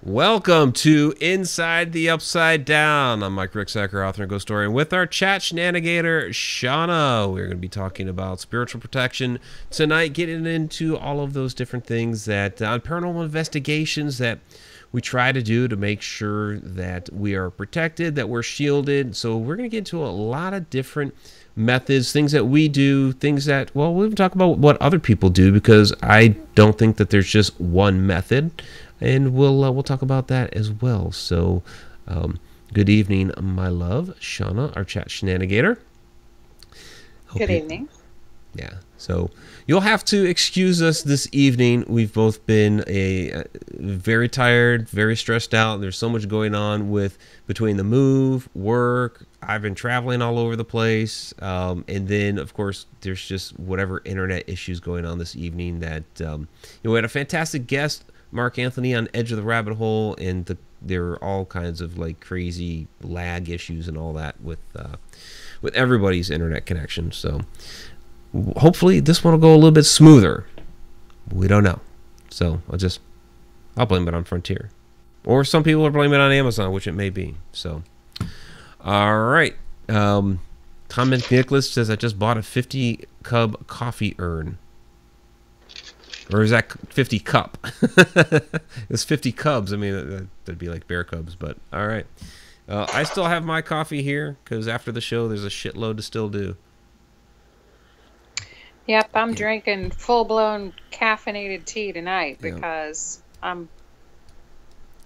Welcome to Inside the Upside Down. I'm Mike Ricksacker, author and ghost story, and with our chat shenanigator, Shauna, we're going to be talking about spiritual protection tonight, getting into all of those different things that on paranormal investigations that we try to do to make sure that we are protected, that we're shielded. So we're going to get into a lot of different methods, things that we do, things that, well, we'll talk about what other people do, because I don't think that there's just one method. And we'll talk about that as well. So, good evening, my love, Shauna, our chat shenanigator. Good evening. Yeah. So you'll have to excuse us this evening. We've both been very tired, very stressed out. There's so much going on between the move, work. I've been traveling all over the place, and then of course there's just whatever internet issues going on this evening. That we had a fantastic guest, Mark Anthony, on Edge of the Rabbit Hole, and there were all kinds of like crazy lag issues and all that with everybody's internet connection. So hopefully this one will go a little bit smoother. We don't know. So I'll blame it on Frontier. Or some people are blaming it on Amazon, which it may be. So, all right. Tom McNicholas says, I just bought a 50 cub coffee urn. Or is that 50 cup? It's 50 cubs. I mean, that'd be like bear cubs, but all right. I still have my coffee here because after the show, there's a shitload to still do. Yep, I'm drinking full-blown caffeinated tea tonight because I've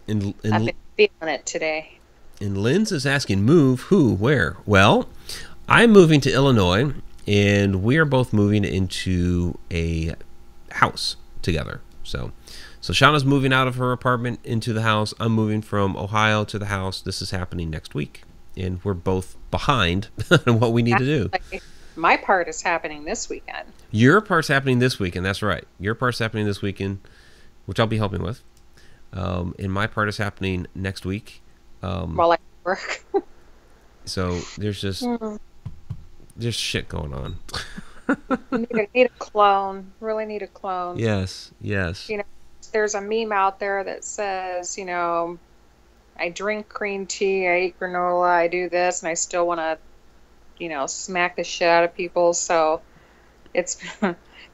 been feeling it today. And Lynn's is asking, move who, where? Well, I'm moving to Illinois, and we are both moving into a house together. So Shauna's moving out of her apartment into the house. I'm moving from Ohio to the house. This is happening next week, and we're both behind on what we need to do. My part is happening this weekend. Your part's happening this weekend. That's right. Your part's happening this weekend, which I'll be helping with. And my part is happening next week. While I work. So there's shit going on. Need a clone. Really need a clone. Yes. There's a meme out there that says, I drink green tea, I eat granola, I do this, and I still want to, smack the shit out of people. So it's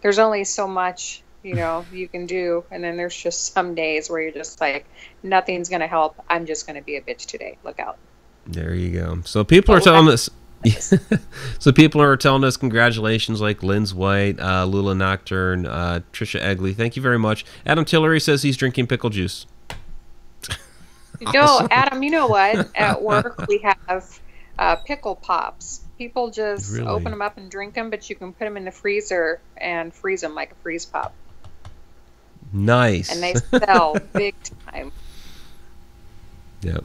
there's only so much, you can do. And then there's just some days where you're just like, nothing's going to help. I'm just going to be a bitch today. Look out. There you go. So people are telling us. So people are telling us congratulations, like Lynn's White, Lula Nocturne, Trisha Egley. Thank you very much. Adam Tillery says he's drinking pickle juice. No, Adam, you know what? At work we have pickle pops. People just open them up and drink them, but you can put them in the freezer and freeze them like a freeze pop. Nice. And they sell big time. Yep.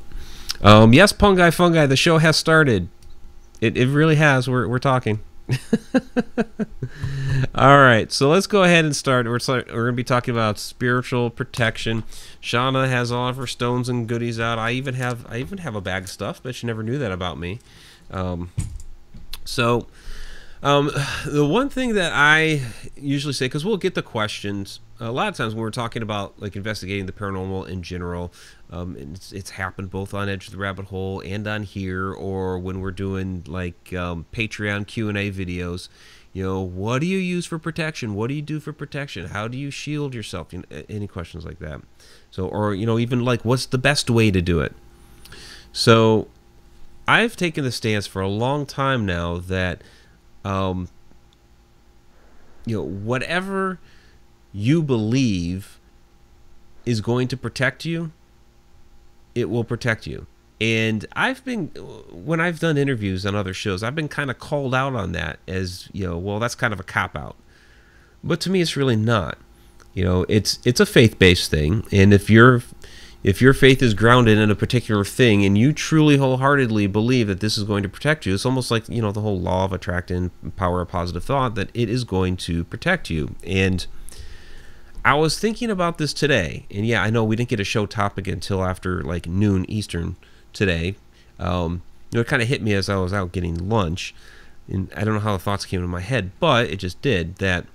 Yes, Fungi, the show has started. It really has. We're talking. All right, so let's go ahead and start. We're going to be talking about spiritual protection. Shauna has all of her stones and goodies out. I even have a bag of stuff, but you never knew that about me. The one thing that I usually say, because we'll get the questions a lot of times when we're talking about like investigating the paranormal in general, it's happened both on Edge of the Rabbit Hole and on here, or when we're doing like Patreon Q&A videos. What do you use for protection? What do you do for protection? How do you shield yourself? Any questions like that? So, or even like, what's the best way to do it? So I've taken the stance for a long time now that whatever you believe is going to protect you, it will protect you. And when I've done interviews on other shows, I've been kind of called out on that as, well, that's kind of a cop-out. But to me, it's really not. It's a faith-based thing. And if your faith is grounded in a particular thing and you truly wholeheartedly believe that this is going to protect you, it's almost like, the whole law of attraction, power of positive thought, that it is going to protect you. And I was thinking about this today, and yeah, I know we didn't get a show topic until after like noon Eastern today. It kind of hit me as I was out getting lunch, and I don't know how the thoughts came into my head, but it just did. That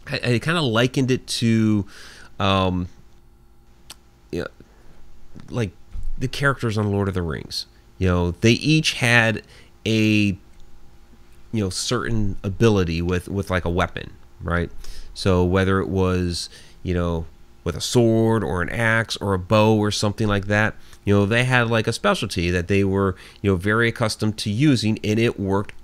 I kind of likened it to like the characters on Lord of the Rings. They each had a certain ability with like a weapon, right? So whether it was with a sword or an axe or a bow or something like that, they had like a specialty that they were very accustomed to using, and it worked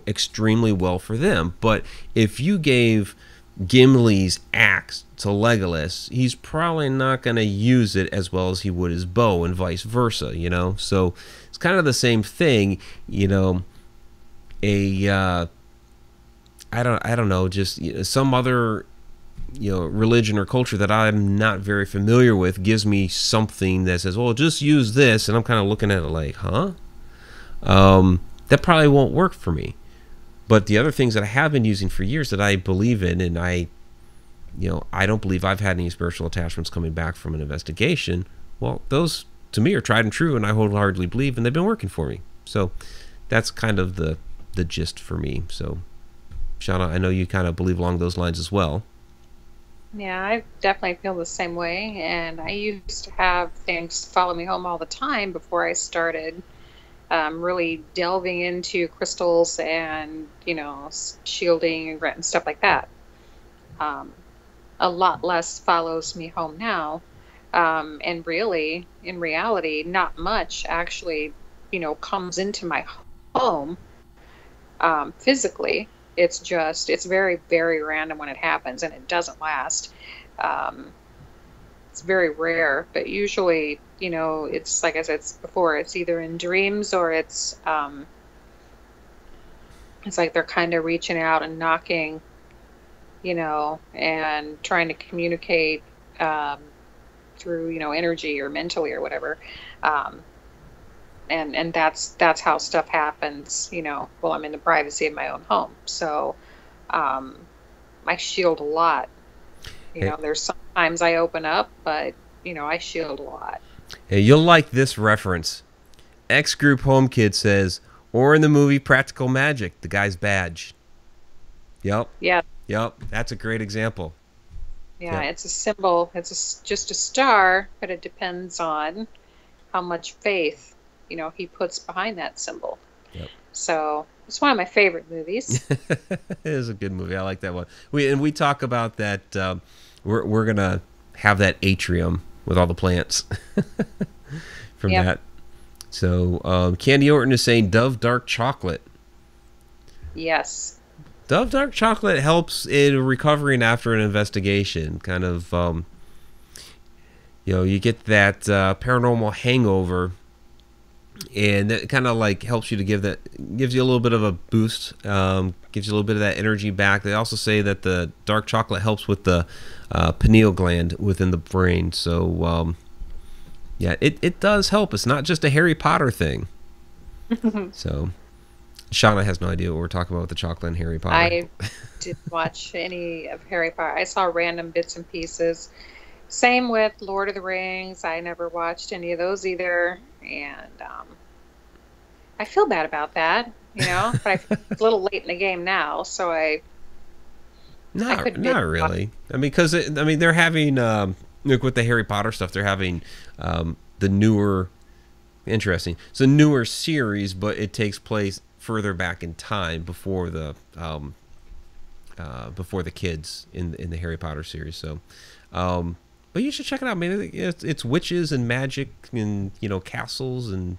extremely well for them. But if you gave Gimli's axe to Legolas, he's probably not going to use it as well as he would his bow, and vice versa. So it's kind of the same thing. A I don't know, just some other religion or culture that I'm not very familiar with gives me something that says, well, just use this, and I'm kind of looking at it like, huh? That probably won't work for me. But the other things that I have been using for years that I believe in, and I don't believe I've had any spiritual attachments coming back from an investigation, well, those to me are tried and true, and I wholeheartedly believe, and they've been working for me. So that's kind of the gist for me. So Shauna, I know you kind of believe along those lines as well. Yeah, I definitely feel the same way. And I used to have things follow me home all the time before I started really delving into crystals and, shielding and stuff like that. Um, a lot less follows me home now. And really, in reality, not much actually, comes into my home physically. It's very, very random when it happens, and it doesn't last. Um, it's very rare, but usually, it's like I said before, it's either in dreams or it's like they're kind of reaching out and knocking, and trying to communicate um, through, energy or mentally or whatever. Um, and that's how stuff happens, while I'm in the privacy of my own home. So um, I shield a lot. Hey, There's sometimes I open up, but I shield a lot. hey, you'll like this reference. X Group Home Kid says, or in the movie Practical Magic, the guy's badge. Yep, Yeah, yep, that's a great example. yeah, Yep, it's a symbol. Just a star, but it depends on how much faith, he puts behind that symbol. yep. So it's one of my favorite movies. It is a good movie. I like that one. We talk about that. We're gonna have that atrium with all the plants from Yep. that. So Candy Orton is saying Dove Dark Chocolate. Yes. Dove Dark Chocolate helps in recovering after an investigation. Kind of, you get that paranormal hangover, and it kind of like helps you to gives you a little bit of a boost, gives you a little bit of that energy back. They also say that the dark chocolate helps with the pineal gland within the brain. So, yeah, it does help. It's not just a Harry Potter thing. So, Shauna has no idea what we're talking about with the chocolate and Harry Potter. I didn't watch any of Harry Potter. I saw random bits and pieces. Same with Lord of the Rings. I never watched any of those either. And I feel bad about that, but I feel it's a little late in the game now, so I Not could not really. I mean, because they're having like with the Harry Potter stuff, they're having the newer, interesting. It's a newer series, but it takes place further back in time before the kids in the Harry Potter series. So, but you should check it out. I mean, it's witches and magic and castles and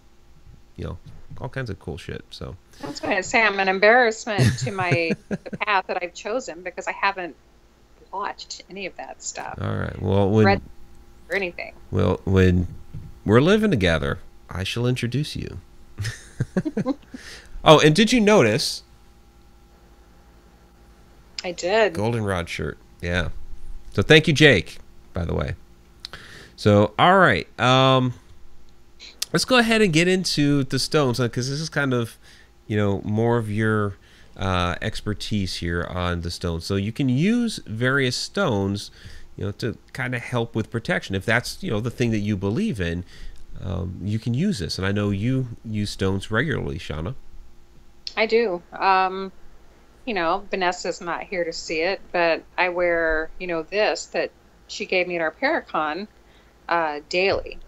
all kinds of cool shit. So I was going to say I'm an embarrassment to the path that I've chosen because I haven't watched any of that stuff, all right. Well, read or anything. when we're living together, I shall introduce you. Oh, and did you notice I did. goldenrod shirt? Yeah. So thank you, Jake. By the way. So all right. Let's go ahead and get into the stones because this is kind of, more of your expertise here on the stones. So you can use various stones, to kind of help with protection. If that's, the thing that you believe in, you can use this. And I know you use stones regularly, Shauna. I do. Vanessa's not here to see it, but I wear, this that she gave me at our Paracon daily.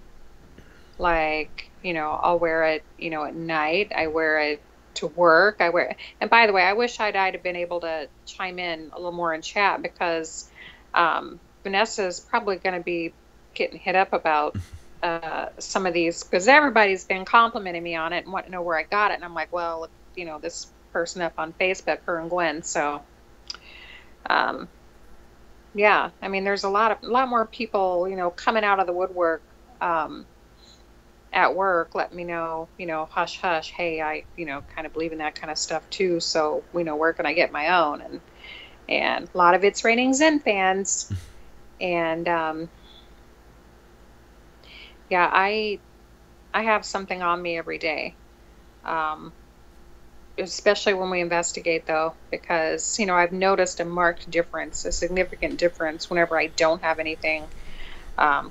Like, I'll wear it, at night. I wear it to work. And by the way, I wish I'd have been able to chime in a little more in chat because Vanessa's probably going to be getting hit up about some of these because everybody's been complimenting me on it and want to know where I got it. And I'm like, well, look, this person up on Facebook, her and Gwen. So, um, yeah, I mean, there's a lot more people, coming out of the woodwork. Um, at work let me know, hush hush, hey, I, kind of believe in that kind of stuff too. So, where can I get my own? And a lot of it's raining Zen fans. And yeah, I have something on me every day. Um, Especially when we investigate though, because, I've noticed a marked difference, a significant difference whenever I don't have anything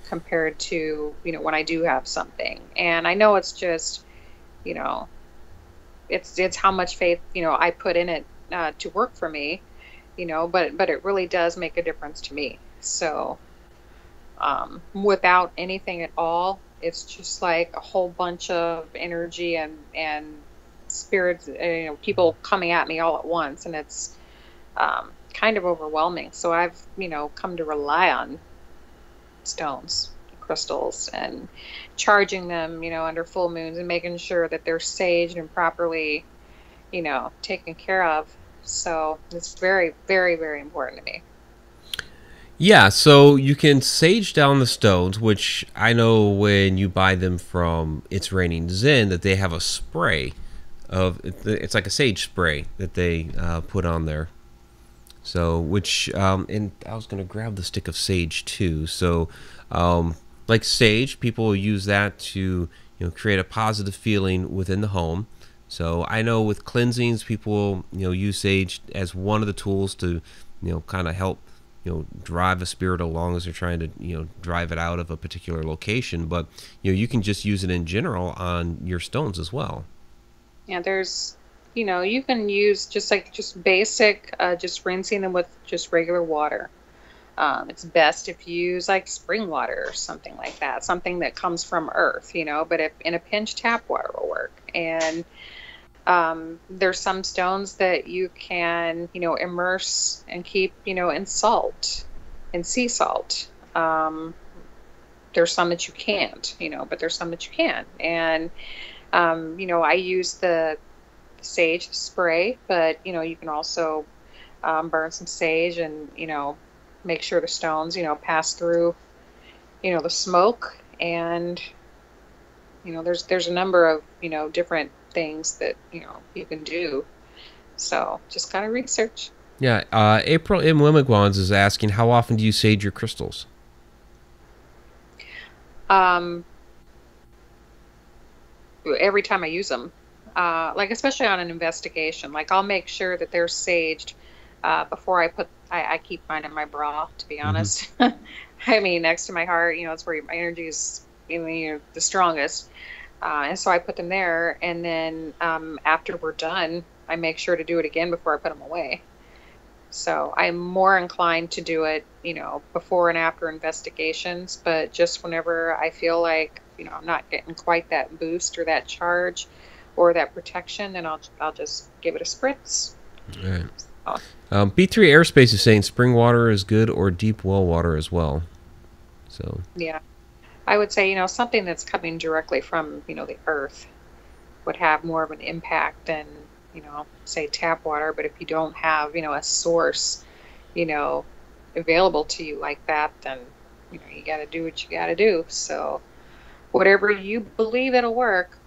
compared to, when I do have something. And I know it's just, you know, it's how much faith, I put in it to work for me, but it really does make a difference to me. So without anything at all, it's just like a whole bunch of energy and spirits, people coming at me all at once, and it's kind of overwhelming. So I've, come to rely on stones, crystals, and charging them, under full moons and making sure that they're saged and properly, taken care of. So it's very, very, very important to me. Yeah, so you can sage down the stones, which I know when you buy them from It's Raining Zen that they have a spray of it's like a sage spray that they put on there. So which and I was gonna grab the stick of sage too. So like sage, people will use that to create a positive feeling within the home. So I know with cleansings, people will use sage as one of the tools to kind of help drive a spirit along as they're trying to drive it out of a particular location. But you can just use it in general on your stones as well. Yeah, there's, you can use just basic, just rinsing them with just regular water. It's best if you use like spring water or something like that, something that comes from earth, but if in a pinch, tap water will work. And there's some stones that you can, immerse and keep, in salt, in sea salt. There's some that you can't, but there's some that you can. And, I use the sage spray, but, you can also burn some sage and, make sure the stones, pass through, the smoke. And, there's a number of, different things that, you can do. So just kind of research. Yeah, April M. Wimigwans is asking, how often do you sage your crystals? Um, every time I use them, like especially on an investigation, like I'll make sure that they're saged before I keep mine in my bra, to be Mm-hmm. honest. I mean, next to my heart, it's where my energy is, the strongest. And so I put them there, and then after we're done, I make sure to do it again before I put them away. So I'm more inclined to do it, before and after investigations, but just whenever I feel like, I'm not getting quite that boost or that charge or that protection, then I'll just give it a spritz. All right. Oh, B3 Airspace is saying spring water is good or deep well water as well. So yeah. I would say, something that's coming directly from, the earth would have more of an impact than, say tap water. But if you don't have, a source, you know, available to you like that, then, you got to do what you got to do. So whatever you believe it'll work,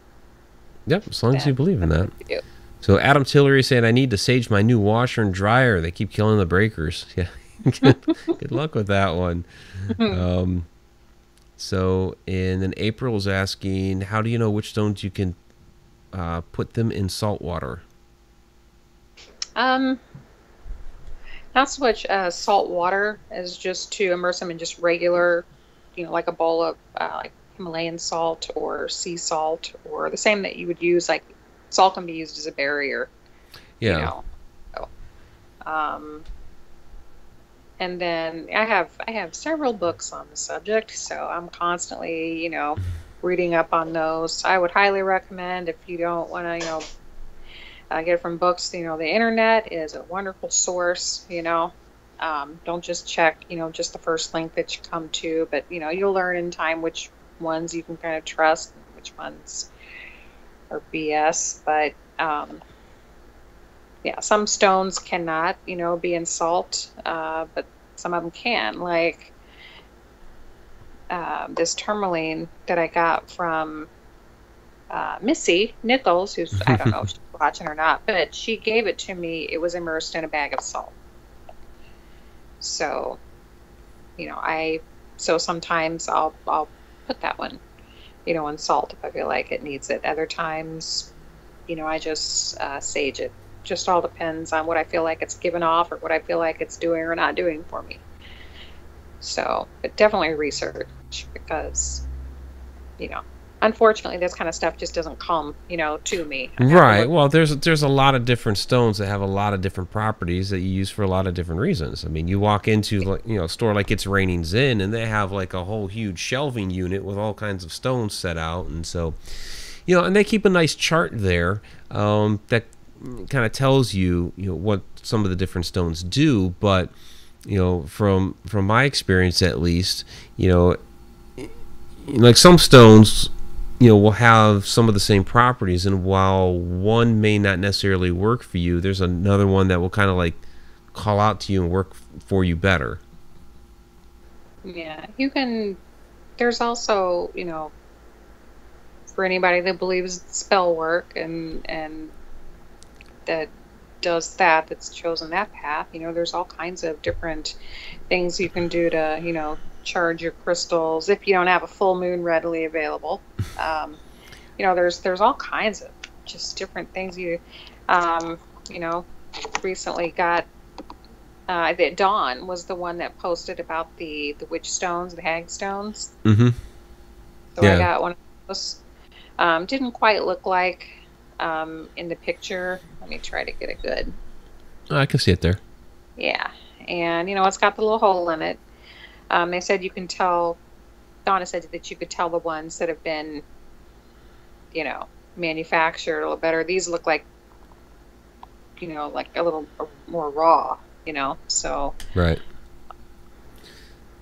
yep, as long as you believe in that's that. what you So Adam Tillery saying, I need to sage my new washer and dryer. They keep killing the breakers. Yeah. Good luck with that one. do. So, and then April's asking, how do you know which stones you can put them in salt water? Um, Not so much salt water as just to immerse them in just regular, like a bowl of like Himalayan salt or sea salt, or the same that you would use. Like salt can be used as a barrier, you Yeah. know. So, um, and then I have several books on the subject, so I'm constantly, reading up on those. I would highly recommend if you don't want to, get it from books. The internet is a wonderful source. Don't just check, just the first link that you come to, but you'll learn in time which ones you can kind of trust and which ones are BS. But yeah, some stones cannot, be in salt, but some of them can. Like this tourmaline that I got from Missy Nichols, who's, I don't know if she's watching or not, but she gave it to me. It was immersed in a bag of salt. So, so sometimes I'll put that one, in salt if I feel like it needs it. Other times, I just sage it. Just all depends on what I feel like it's giving off or what I feel like it's doing or not doing for me. So, but definitely research because, unfortunately, this kind of stuff just doesn't come, to me. Right. Well, there's a lot of different stones that have a lot of different properties that you use for a lot of different reasons. I mean, you walk into like a store like It's Raining Zen, and they have like a whole huge shelving unit with all kinds of stones set out, and so and they keep a nice chart there that kind of tells you what some of the different stones do, but from my experience at least, like some stones will have some of the same properties, and while one may not necessarily work for you, there's another one that will kind of like call out to you and work for you better. Yeah, you can. There's also, for anybody that believes spell work and that does that's chosen that path, there's all kinds of different things you can do to, charge your crystals if you don't have a full moon readily available. There's all kinds of just different things recently got that Dawn was the one that posted about the witch stones, the hag stones. Mm-hmm. So yeah. I got one of those. Didn't quite look like in the picture. Let me try to get it good. I can see it there. Yeah. And, it's got the little hole in it. They said you can tell, Donna said that you could tell the ones that have been, manufactured a little better. These look like, like a little more raw, so. Right.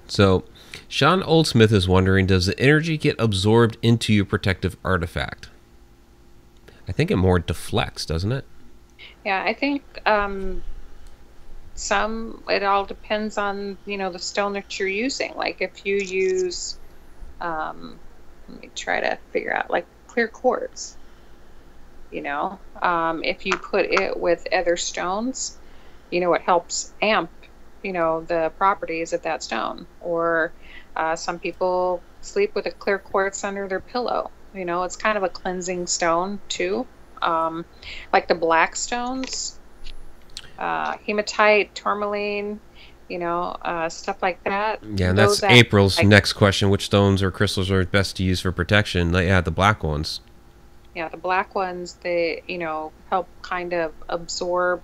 So, Sean Oldsmith is wondering, does the energy get absorbed into your protective artifact? I think it more deflects, doesn't it? Yeah, I think it all depends on, the stone that you're using. Like if you use, let me try to figure out, like clear quartz, if you put it with other stones, it helps amp, the properties of that stone. Or some people sleep with a clear quartz under their pillow. It's kind of a cleansing stone too. Like the black stones, hematite, tourmaline, stuff like that. Yeah, and that's April's next question. Which stones or crystals are best to use for protection? Yeah, the black ones. Yeah, the black ones, they, help kind of absorb,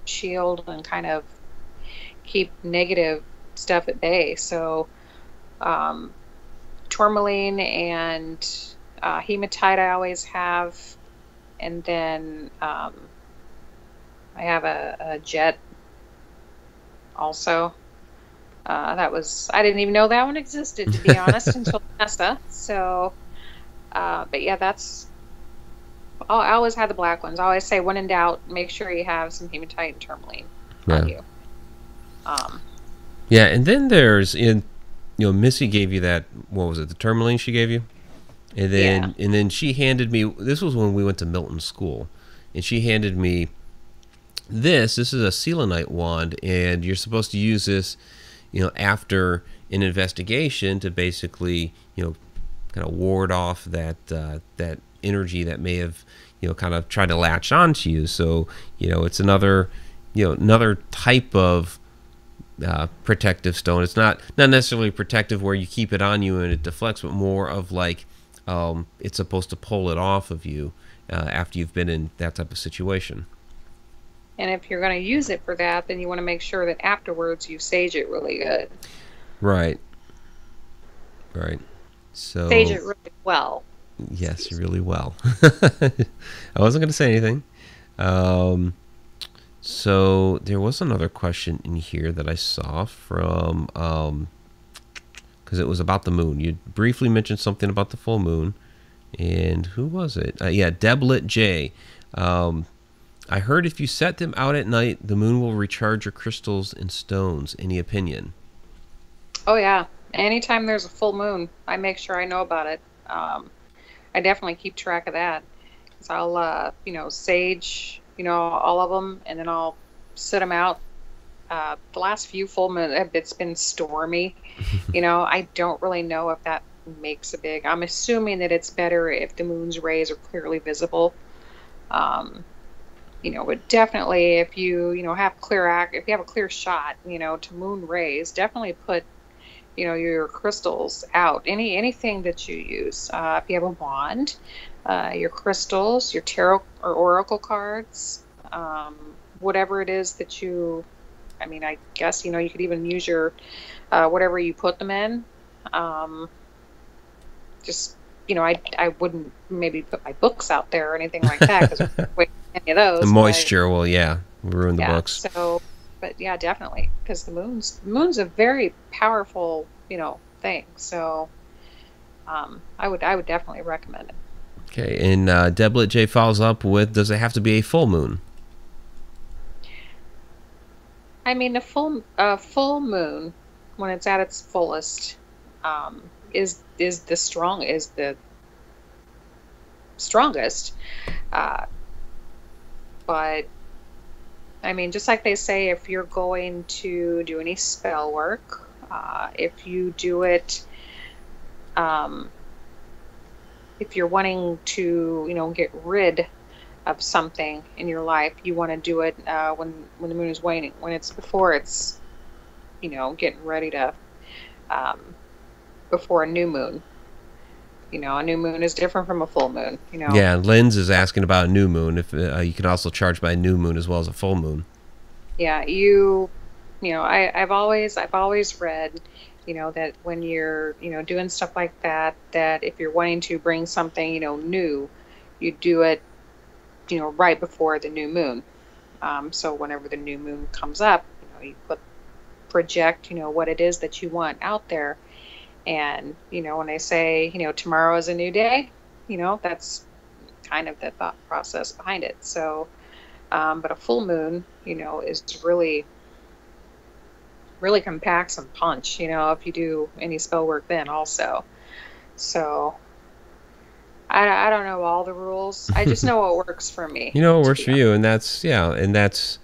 shield, and kind of keep negative stuff at bay. So, tourmaline and hematite I always have. And then I have a jet also. I didn't even know that one existed, to be honest, until Nessa. So, but yeah, I always have the black ones. I always say, when in doubt, make sure you have some hematite and tourmaline on you. Yeah, and then there's, Missy gave you that, what was it, the tourmaline she gave you? And then she handed me, this was when we went to Milton School, and she handed me this is a selenite wand, and you're supposed to use this, after an investigation to basically, kind of ward off that energy that may have, kind of tried to latch onto you. So, it's another type of protective stone. It's not necessarily protective where you keep it on you and it deflects, but more of like, it's supposed to pull it off of you after you've been in that type of situation. And if you're going to use it for that, then you want to make sure that afterwards you sage it really good. Right. So sage it really well. Yes, Excuse me. really well. I wasn't going to say anything. Um, so there was another question in here that I saw from because it was about the moon. You briefly mentioned something about the full moon, and who was it? Yeah, Deblet J. Um, I heard if you set them out at night, the moon will recharge your crystals and stones. Any opinion? Oh yeah. Anytime there's a full moon, I make sure I know about it. I definitely keep track of that. 'Cause I'll, sage, all of them, and then I'll sit them out. The last few full moons, it's been stormy. I don't really know if that makes a big. I'm assuming that it's better if the moon's rays are clearly visible. Um, but definitely if have if you have a clear shot, to moon rays, definitely put your crystals out, anything that you use, if you have a wand, your crystals, your tarot or oracle cards, whatever it is that I guess you could even use your whatever you put them in. um, just I wouldn't maybe put my books out there or anything like that because any of The those, but moisture will, yeah, ruin the yeah. books. So, but yeah, definitely, because the moon's a very powerful, thing. So, I would definitely recommend it. Okay, and Deblet J follows up with, does it have to be a full moon? I mean, the full moon, when it's at its fullest, is the strongest. Uh, but I mean, just like they say, if you're going to do any spell work, if you do it, um, if you're wanting to, get rid of something in your life, you want to do it when the moon is waning, when it's before it's, getting ready to um, before a new moon. A new moon is different from a full moon. Yeah, Linz is asking about a new moon. If you can also charge by a new moon as well as a full moon. Yeah, I've always read, that when you're, doing stuff like that, that if you're wanting to bring something, new, you do it, right before the new moon. So whenever the new moon comes up, you project, what it is that you want out there. And, when they say, tomorrow is a new day, that's kind of the thought process behind it. So, but a full moon, is really, really can pack some punch, if you do any spell work then also. So I don't know all the rules. I just know what works for me, You know, it to works be for honest. you, and that's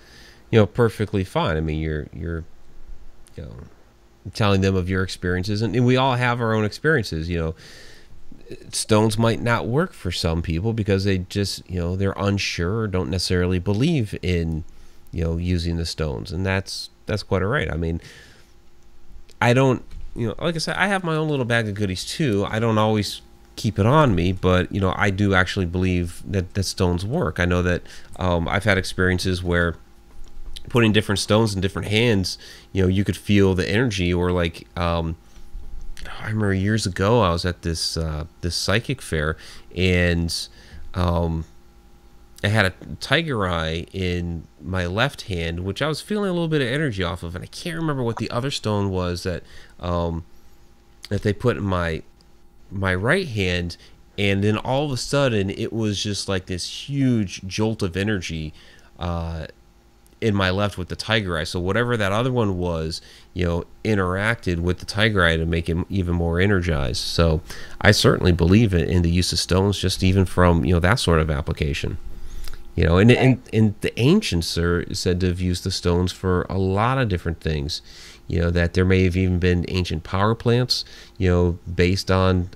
perfectly fine. I mean, you're you know telling them of your experiences, and we all have our own experiences. Stones might not work for some people because they just they're unsure or don't necessarily believe in using the stones, and that's quite all right. I mean, I don't like I said, I have my own little bag of goodies too. I don't always keep it on me, but I do actually believe that stones work. I know that I've had experiences where putting different stones in different hands, you could feel the energy, or like I remember years ago I was at this psychic fair, and I had a tiger eye in my left hand, which I was feeling a little bit of energy off of, and I can't remember what the other stone was that they put in my right hand, and then all of a sudden it was just like this huge jolt of energy in my left with the tiger eye. So whatever that other one was, interacted with the tiger eye to make him even more energized. So I certainly believe in the use of stones, just even from that sort of application. And, Right. and the ancients are said to have used the stones for a lot of different things. That there may have even been ancient power plants, based on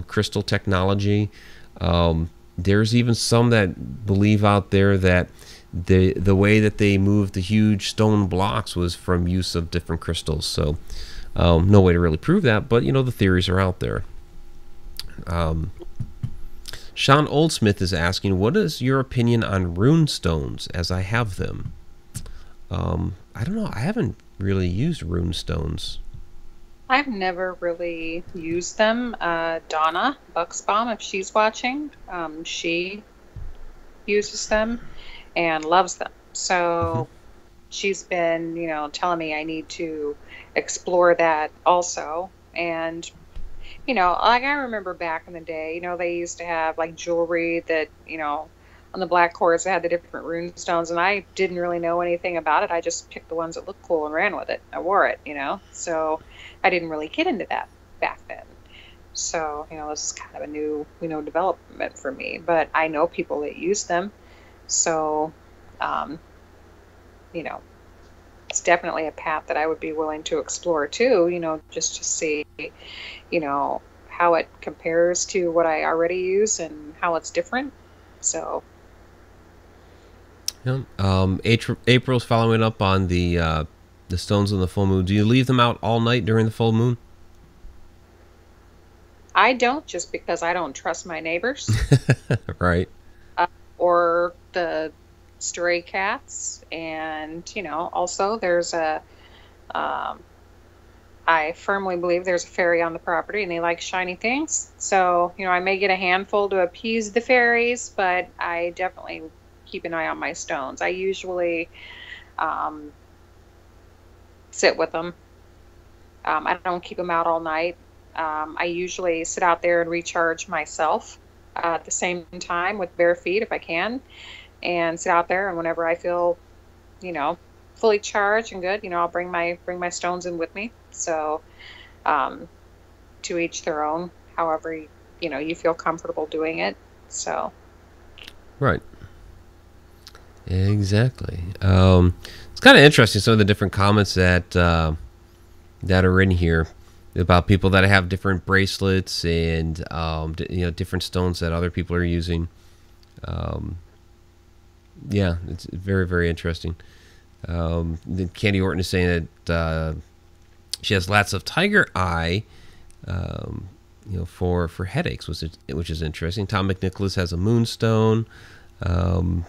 crystal technology. There's even some that believe out there that the way that they moved the huge stone blocks was from use of different crystals. So no way to really prove that, but the theories are out there. Sean Oldsmith is asking, what is your opinion on rune stones as I have them? I don't know. I haven't really used rune stones. I've never really used them. Donna Bucksbaum, if she's watching, she uses them and loves them. Hmm. So she's been, telling me I need to explore that also. And, like I remember back in the day, they used to have like jewelry that, on the black cords that had the different rune stones, and I didn't really know anything about it. I just picked the ones that looked cool and ran with it. I wore it. So I didn't really get into that back then. So, this is kind of a new, development for me, but I know people that use them. So, um, you know, it's definitely a path that I would be willing to explore too, just to see, how it compares to what I already use and how it's different. So, Yeah. April's following up on the stones on the full moon. Do you leave them out all night during the full moon? I don't, just because I don't trust my neighbors, Right. uh, or the stray cats. And, also there's um, I firmly believe there's a fairy on the property and they like shiny things. So, I may get a handful to appease the fairies, but I definitely keep an eye on my stones. I usually um, sit with them. I don't keep them out all night. I usually sit out there and recharge myself at the same time with bare feet if I can, and sit out there. And whenever I feel, you know, fully charged and good, I'll bring my stones in with me. So, um, to each their own. However, you feel comfortable doing it. So, Right. Exactly. It's kind of interesting some of the different comments that are in here about people that have different bracelets and different stones that other people are using. Um, yeah, it's very very interesting. Candy Orton is saying that she has lots of tiger eye, um, for headaches, which is interesting. Tom McNicholas has a moonstone. Um,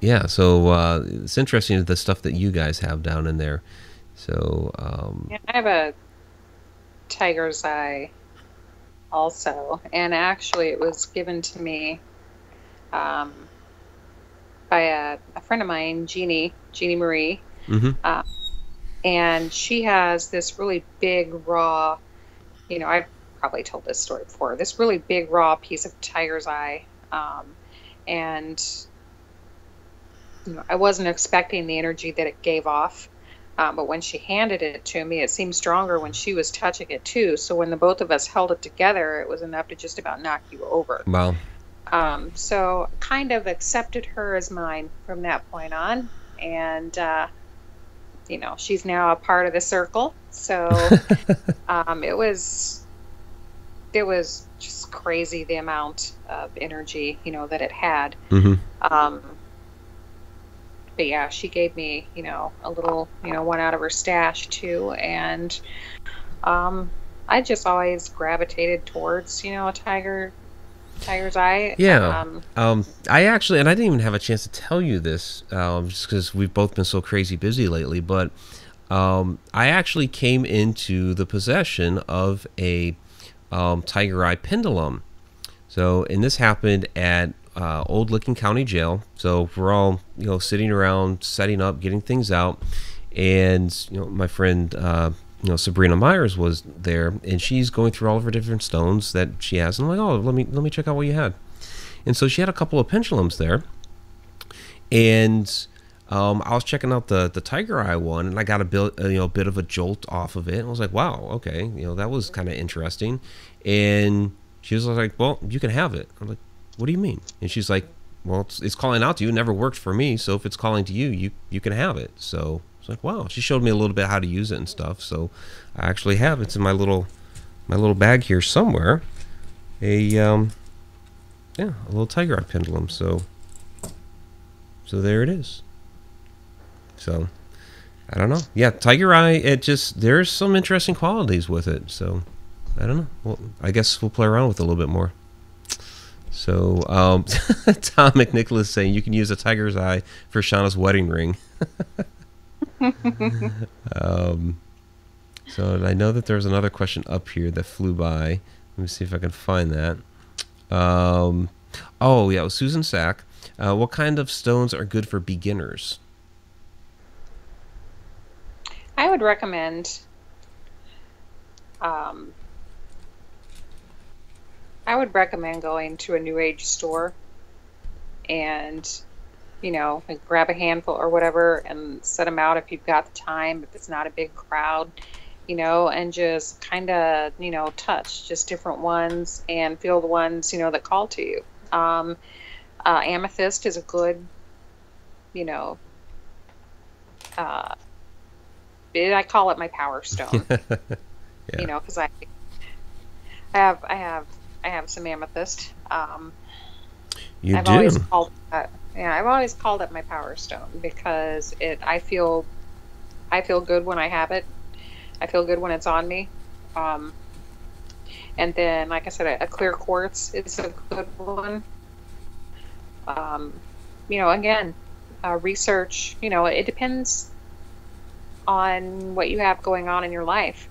yeah, so it's interesting the stuff that you guys have down in there. So yeah, I have a tiger's eye also, and actually, it was given to me um, by a friend of mine, Jeannie Marie. hmm. Uh, and she has this really big raw, I've probably told this story before, this really big raw piece of tiger's eye. And I wasn't expecting the energy that it gave off. But when she handed it to me, it seemed stronger when she was touching it too. So when the both of us held it together, it was enough to just about knock you over. Wow. So kind of accepted her as mine from that point on. And, she's now a part of the circle. So um, it was it was just crazy the amount of energy, that it had. hmm. Um, but yeah, she gave me, a little, one out of her stash too. And um, I just always gravitated towards, a tiger's eye. Yeah. I actually, and I didn't even have a chance to tell you this, just because we've both been so crazy busy lately. But I actually came into the possession of a tiger eye pendulum. So, and this happened at Old Licking County Jail. So we're all sitting around, setting up, getting things out, and my friend Sabrina Myers was there, and she's going through all of her different stones that she has. And I'm like, oh, let me check out what you had. And so she had a couple of pendulums there, and I was checking out the tiger eye one, and I got a bit of a jolt off of it. And I was like, wow, okay, that was kind of interesting. And she was like, well, you can have it. I'm like, what do you mean? And she's like, well, it's calling out to you. It never worked for me, so if it's calling to you, you can have it. So it's like, wow. She showed me a little bit how to use it and stuff. So I actually have it's in my little bag here somewhere. A little tiger eye pendulum. So there it is. So I don't know. Yeah, tiger eye. There's some interesting qualities with it. So I don't know. Well, I guess we'll play around with it a little bit more. So, Tom McNicholas saying you can use a tiger's eye for Shauna's wedding ring. um, So and I know that there's another question up here that flew by. Let me see if I can find that. Um, oh yeah, it was Susan Sack. What kind of stones are good for beginners? I would recommend um, going to a New Age store and like grab a handful or whatever and set them out if you've got the time, if it's not a big crowd, and just kind of, touch just different ones and feel the ones, that call to you. Um, Amethyst is a good, you know, uh, I call it my power stone, Yeah, because I have, I have, I have some amethyst. you I've always do. called that, yeah, I've always called it my power stone because I feel good when I have it. I feel good when it's on me. Um, and then, like I said, a clear quartz is a good one. Um, again, research, it depends on what you have going on in your life.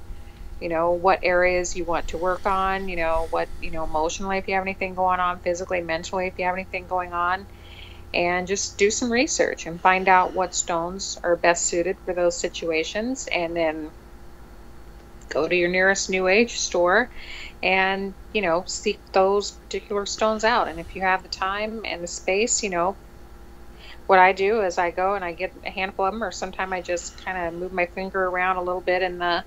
What areas you want to work on, what, emotionally, if you have anything going on, physically, mentally, if you have anything going on, and just do some research and find out what stones are best suited for those situations. And then go to your nearest new age store and, seek those particular stones out. And if you have the time and the space, what I do is I go and I get a handful of them, or sometimes I just kind of move my finger around a little bit in the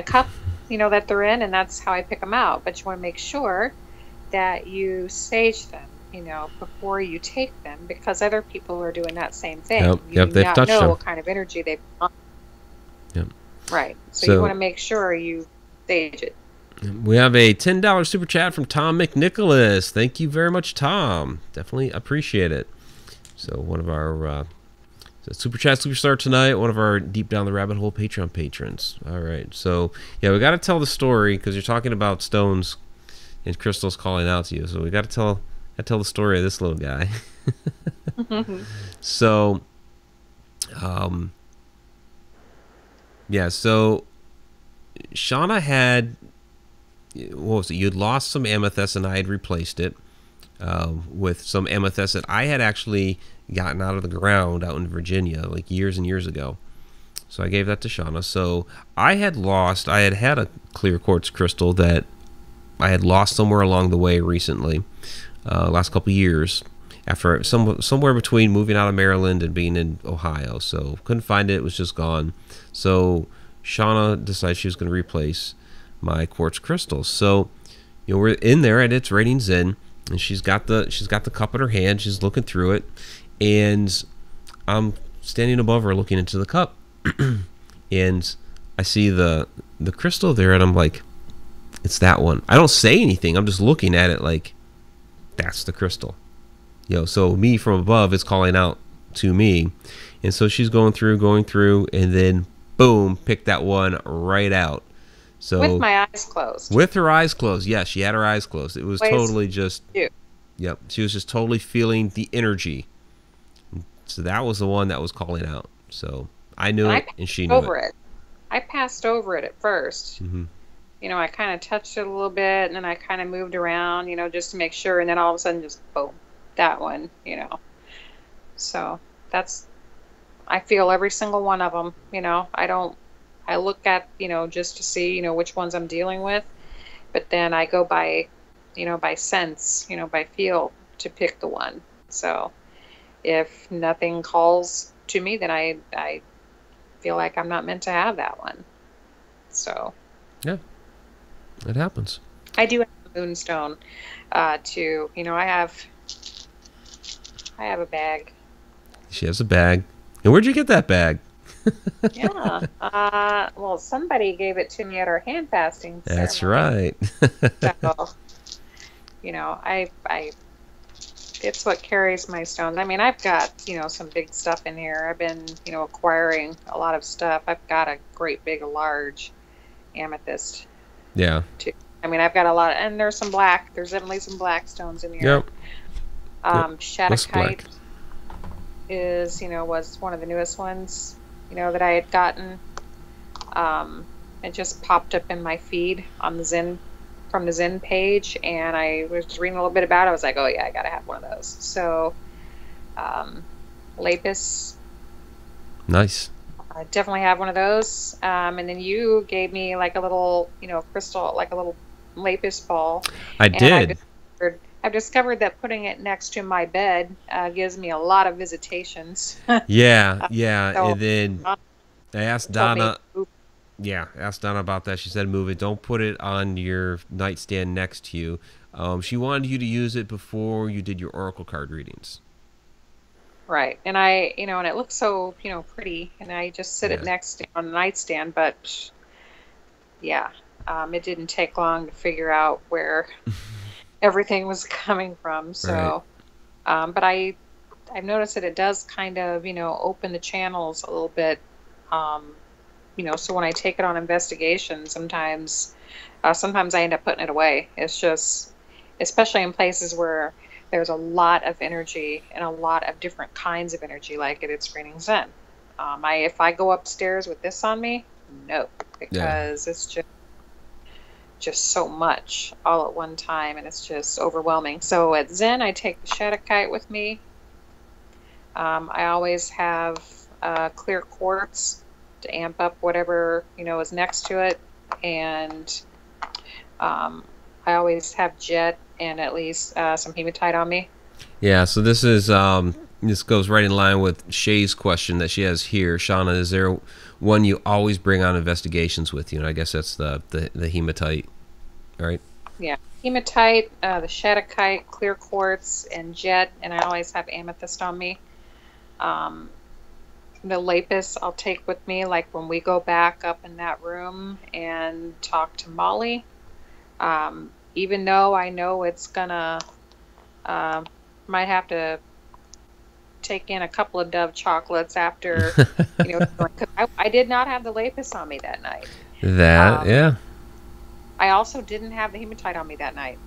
cup, that they're in, and that's how I pick them out. But you want to make sure that you sage them, before you take them, because other people are doing that same Yep, thing. You yep, do they've not touched know them. what kind of energy they've got. Yep. Right. So you want So to make sure you sage it. we have a $10 super chat from Tom McNicholas. Thank you very much, Tom. Definitely appreciate it. So one of our super chat superstar tonight, one of our deep down the rabbit hole Patreon patrons. All right. So yeah, we got to tell the story because you're talking about stones and crystals calling out to you. So we got to tell the story of this little guy. So, um, yeah. So Shauna had, what was it? You'd lost some amethyst and I had replaced it with some amethyst that I had actually gotten out of the ground out in Virginia like years and years ago. So I gave that to Shauna. So I had had a clear quartz crystal that I had lost somewhere along the way recently, last couple years, after somewhere between moving out of Maryland and being in Ohio. So couldn't find it; it was just gone. So Shauna decided she was going to replace my quartz crystals. So we're in there and it's raining Zen, and she's got the cup in her hand. She's looking through it, and I'm standing above her looking into the cup, and I see the crystal there, and I'm like, it's that one. I don't say anything. I'm just looking at it like, that's the crystal. So me from above is calling out to me. And so she's going through, and then boom, pick that one right out. With So my eyes closed. with her eyes closed, yes, she had her eyes closed. It was Ways totally just, to. yep, she was just totally feeling the energy. So that was the one that was calling out. So I knew And I it, passed and she knew it. over it. I passed over it at first. Hmm. I kind of touched it a little bit, and then I kind of moved around, just to make sure, and then all of a sudden, just boom, that one. So that's, I feel every single one of them. I look at, just to see, which ones I'm dealing with, but then I go by, by sense, by feel to pick the one. So if nothing calls to me, then I feel like I'm not meant to have that one. So Yeah, it happens. I do have a moonstone, too. I have a bag. She has a bag. And where'd you get that bag? Yeah. Well, somebody gave it to me at our hand fasting That's ceremony. right. So, I it's what carries my stones. I mean, I've got, some big stuff in here. I've been, acquiring a lot of stuff. I've got a great big, large amethyst Yeah. too. I mean, I've got a lot, and there's definitely some black stones in here. Yep. Yep. Looks Shattuckite black. was one of the newest ones, that I had gotten. Um, It just popped up in my feed on the Zen from the Zen page, and I was reading a little bit about it. I was like, oh yeah, I gotta have one of those. So, um, lapis, Nice. I definitely have one of those. And then you gave me like a little, crystal, like a little lapis ball, I and did. I've discovered that putting it next to my bed gives me a lot of visitations. Yeah, yeah. So And then Donna I asked told me, Donna. Yeah, asked Donna about that. She said move it. Don't put it on your nightstand next to you. She wanted you to use it before you did your oracle card readings. right. And and it looks so, pretty, and I just sit it Yeah. next to on the nightstand, but yeah, it didn't take long to figure out where everything was coming from. Right. So, but I've noticed that it does kind of, open the channels a little bit. Um, so when I take it on investigation, sometimes I end up putting it away. It's just, especially in places where there's a lot of energy and a lot of different kinds of energy, like at Screening Zen. If I go upstairs with this on me, no, Yeah. because it's just so much all at one time, and it's just overwhelming. So at Zen, I take the Shattuckite with me. I always have clear quartz to amp up whatever is next to it, and um, I always have jet and at least some hematite on me. Yeah. So this goes right in line with Shay's question that she has here. Shauna, is there one you always bring on investigations with you? And I guess that's the hematite, right? Yeah, hematite, the Shattuckite, clear quartz, and jet, and I always have amethyst on me. Um, the lapis I'll take with me, like when we go back up in that room and talk to Molly. Even though I know it's gonna, uh, might have to take in a couple of Dove chocolates after, because I did not have the lapis on me that night. That, Um, yeah. I also didn't have the hematite on me that night.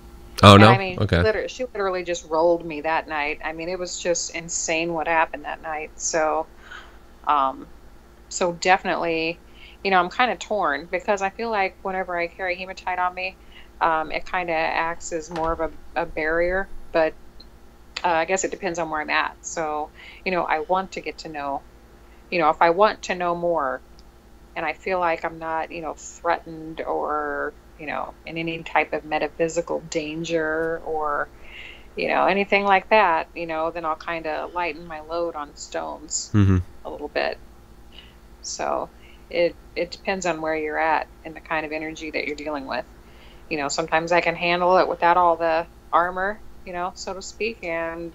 Oh And I no. mean, Okay. she literally just rolled me that night. I mean, it was just insane what happened that night. Um, so definitely, I'm kind of torn because I feel like whenever I carry hematite on me, it kind of acts as more of a barrier. But I guess it depends on where I'm at. So, I want to get to know, if I want to know more, and I feel like I'm not, threatened or, in any type of metaphysical danger or, anything like that, then I'll kind of lighten my load on stones Mm-hmm. a little bit. So it depends on where you're at and the kind of energy that you're dealing with. Sometimes I can handle it without all the armor, so to speak, and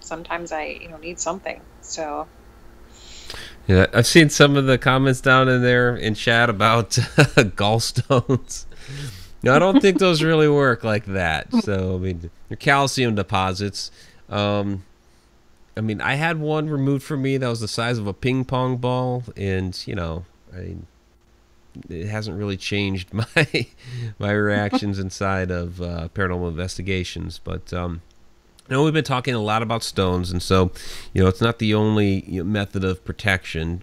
sometimes I, need something. So Yeah, I've seen some of the comments down in there in chat about gallstones. No, I don't think those really work like that. So I mean, they're calcium deposits. Um, I mean, I had one removed from me that was the size of a ping pong ball, and it hasn't really changed my reactions inside of paranormal investigations. But I know we've been talking a lot about stones, and so it's not the only method of protection.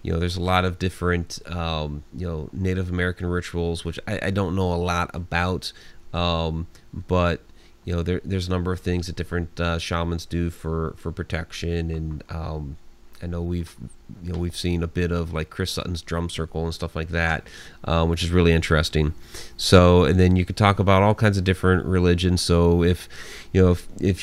There's a lot of different Native American rituals, which I don't know a lot about, but there's a number of things that different shamans do for protection, and I know we've seen a bit of like Chris Sutton's drum circle and stuff like that, which is really interesting. So, and then you could talk about all kinds of different religions. So if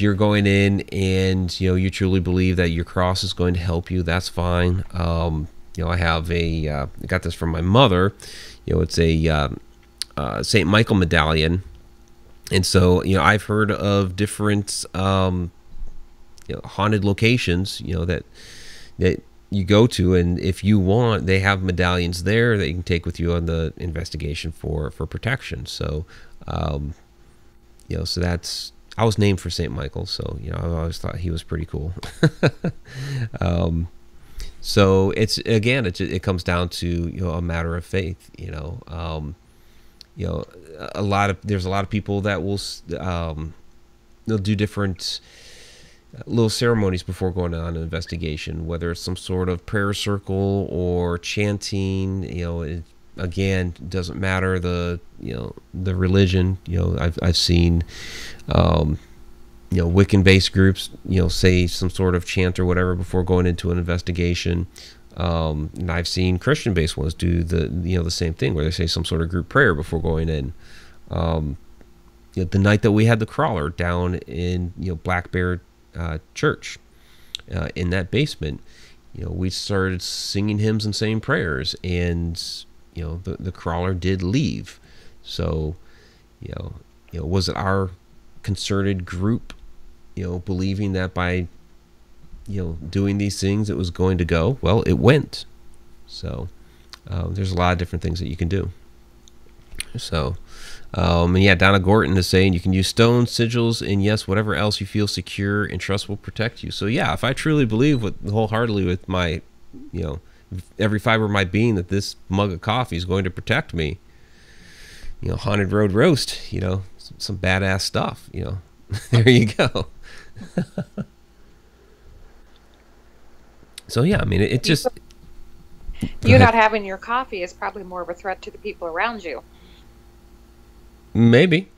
you're going in and you truly believe that your cross is going to help you, that's fine. I have I got this from my mother. It's a Saint Michael medallion, and so I've heard of different haunted locations that you go to, and if you want, they have medallions there that you can take with you on the investigation for protection. So so that's, I was named for St. Michael, so I always thought he was pretty cool. So it comes down to a matter of faith. There's a lot of people that will they'll do different little ceremonies before going on an investigation, whether it's some sort of prayer circle or chanting. again, doesn't matter the religion. I've seen Wiccan-based groups say some sort of chant or whatever before going into an investigation. And I've seen Christian-based ones do the same thing, where they say some sort of group prayer before going in. The night that we had the crawler down in Black Bear Church, in that basement, we started singing hymns and saying prayers, and the crawler did leave. So was it our concerted group believing that by doing these things it was going to go? Well, it went. So there's a lot of different things that you can do. So and yeah, Donna Gorton is saying you can use stones, sigils, and yes, whatever else you feel secure and trust will protect you. So yeah, if I truly believe wholeheartedly with my every fiber of my being that this mug of coffee is going to protect me, Haunted Road Roast, some badass stuff, there you go. So yeah, I mean, it just, you not having your coffee is probably more of a threat to the people around you. maybe.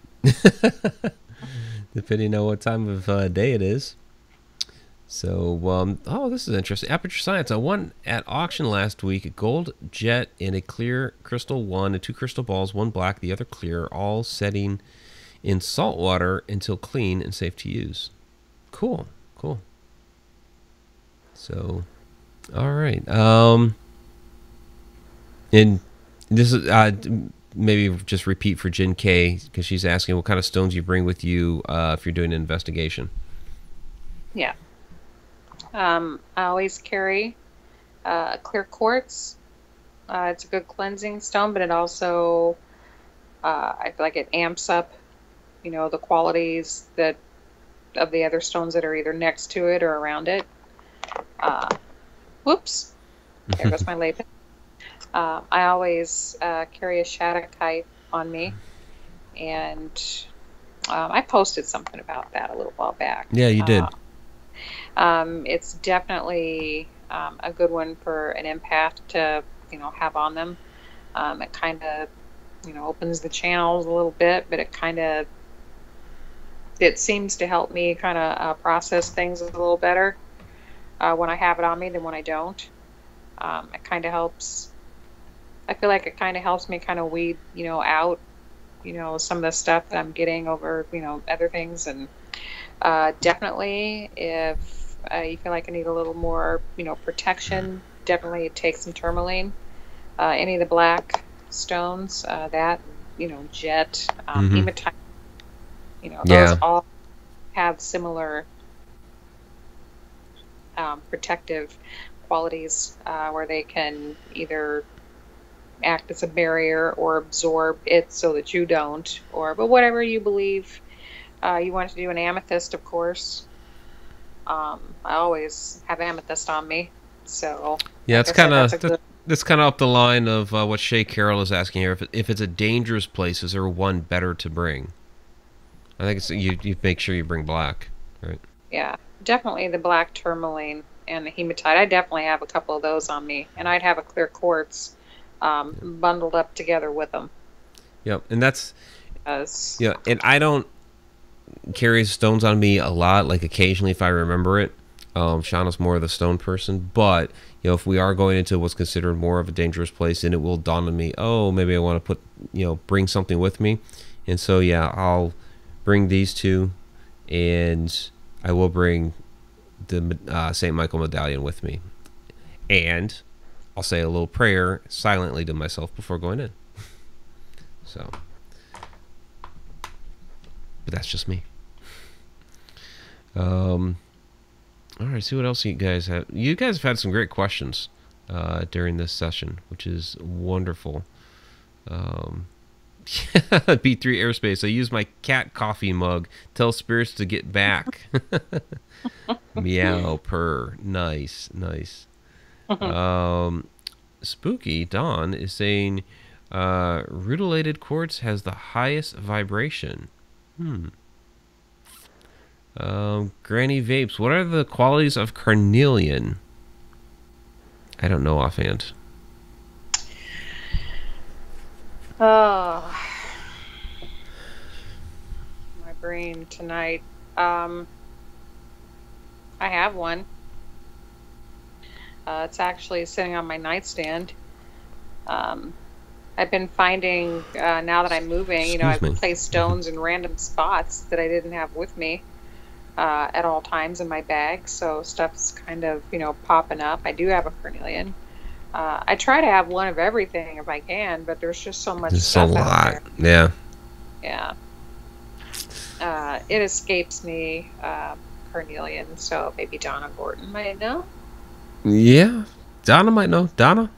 Depending on what time of day it is. So, oh, this is interesting. Aperture Science. I won at auction last week a gold jet and a clear crystal one, and 2 crystal balls, one black, the other clear, all setting in salt water until clean and safe to use. Cool. So, all right. And this is maybe just repeat for Jen K, because she's asking what kind of stones you bring with you if you're doing an investigation. Yeah. I always carry clear quartz. It's a good cleansing stone, but it also, I feel like it amps up, the qualities of the other stones that are either next to it or around it. Whoops. There goes my lapis. I always carry a Shattuckite on me, and I posted something about that a little while back. Yeah, you did. It's definitely a good one for an empath to, have on them. It kind of, opens the channels a little bit, but it seems to help me kind of process things a little better when I have it on me than when I don't. It kind of helps. I feel like it kind of helps me kind of weed, out, some of the stuff that I'm getting over, other things. And definitely, if you feel like I need a little more, protection, definitely take some tourmaline. Any of the black stones, jet, hematite, those all have similar protective qualities where they can either act as a barrier or absorb it so that you don't, but whatever you believe. You want to do an amethyst, of course. I always have amethyst on me, so yeah, it's kind of up the line of what Shay Carroll is asking here. If it's a dangerous place, is there one better to bring? I think it's you make sure you bring black, right? Yeah, definitely the black tourmaline and the hematite. I definitely have a couple of those on me, and I'd have a clear quartz bundled up together with them. Yep, and that's and I don't carry stones on me a lot. Like occasionally, if I remember it. Shauna's more of the stone person, but if we are going into what's considered more of a dangerous place, then it will dawn on me, oh, maybe I want to bring something with me. And so yeah, I'll bring these two, and I will bring the St. Michael medallion with me, and I'll say a little prayer silently to myself before going in. So, but that's just me. All right, see what else you guys have. You guys have had some great questions during this session, which is wonderful. B3 Airspace. I use my cat coffee mug. Tell spirits to get back. Meow, purr. Nice. Spooky Dawn is saying rutilated quartz has the highest vibration. Granny Vapes. What are the qualities of carnelian? I don't know offhand. Oh, my brain tonight. Um, I have one. It's actually sitting on my nightstand. Um, I've been finding now that I'm moving, Excuse I've me. placed stones in random spots that I didn't have with me at all times in my bag. So stuff's kind of, popping up. I do have a carnelian. I try to have one of everything if I can, but there's just so much There's a stuff out lot. there. Yeah. Yeah. It escapes me, carnelian. So maybe Donna Gordon might know. Yeah. Donna might know. Donna,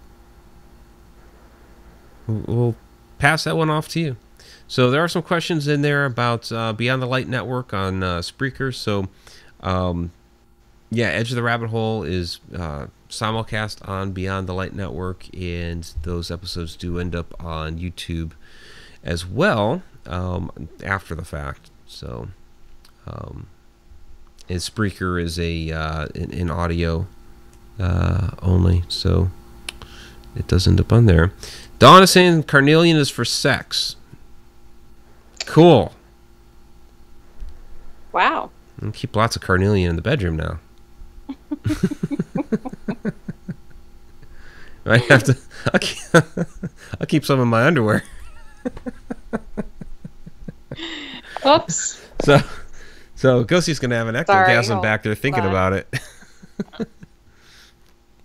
we'll pass that one off to you. So there are some questions in there about Beyond the Light Network on Spreaker. So, um, yeah, Edge of the Rabbit Hole is simulcast on Beyond the Light Network, and those episodes do end up on YouTube as well after the fact. So, and Spreaker is an audio only, so it does end up on there. Dawn is saying carnelian is for sex. Cool. Wow. I'll keep lots of carnelian in the bedroom now. I have to. I'll keep some in my underwear. Whoops. So Ghostie's gonna have an Sorry. ectogasm back there thinking Hold on. about it.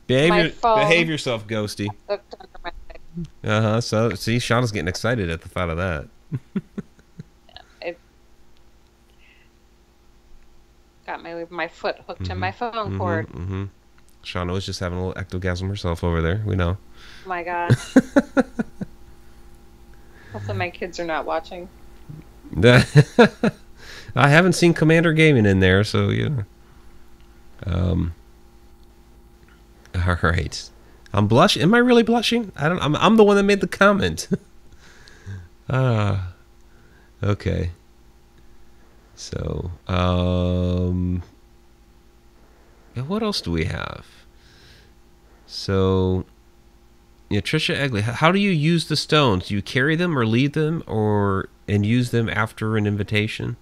My phone Behave yourself, Ghosty. hooked under my So see, Shauna's getting excited at the thought of that. it got my foot hooked in my phone cord. Shauna was just having a little ectogasm herself over there. We know. Oh my gosh. Hopefully my kids are not watching. I haven't seen Commander Gaming in there, so yeah. All right. I'm blushing. Am I really blushing? I don't. I'm the one that made the comment. Okay. So, yeah, what else do we have? So, yeah, Trisha Egley, how do you use the stones? Do you carry them or leave them and use them after an invitation?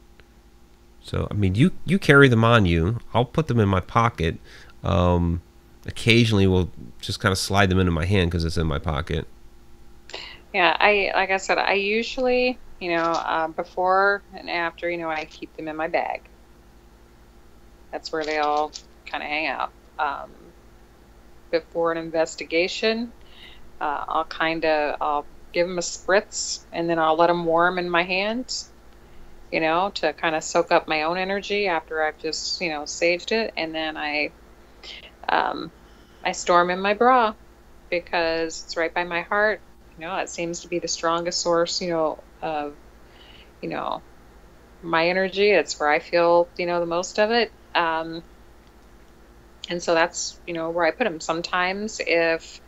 So, I mean, you carry them on you. I'll put them in my pocket. Occasionally, we'll just kind of slide them into my hand because it's in my pocket. Yeah, like I said, I usually, before and after, I keep them in my bag. That's where they all kind of hang out. Before an investigation, I'll give them a spritz and then I'll let them warm in my hands, to kind of soak up my own energy after I've just, saged it. And then I store them in my bra because it's right by my heart. It seems to be the strongest source, of, my energy. It's where I feel, the most of it. And so that's, where I put them. Sometimes if,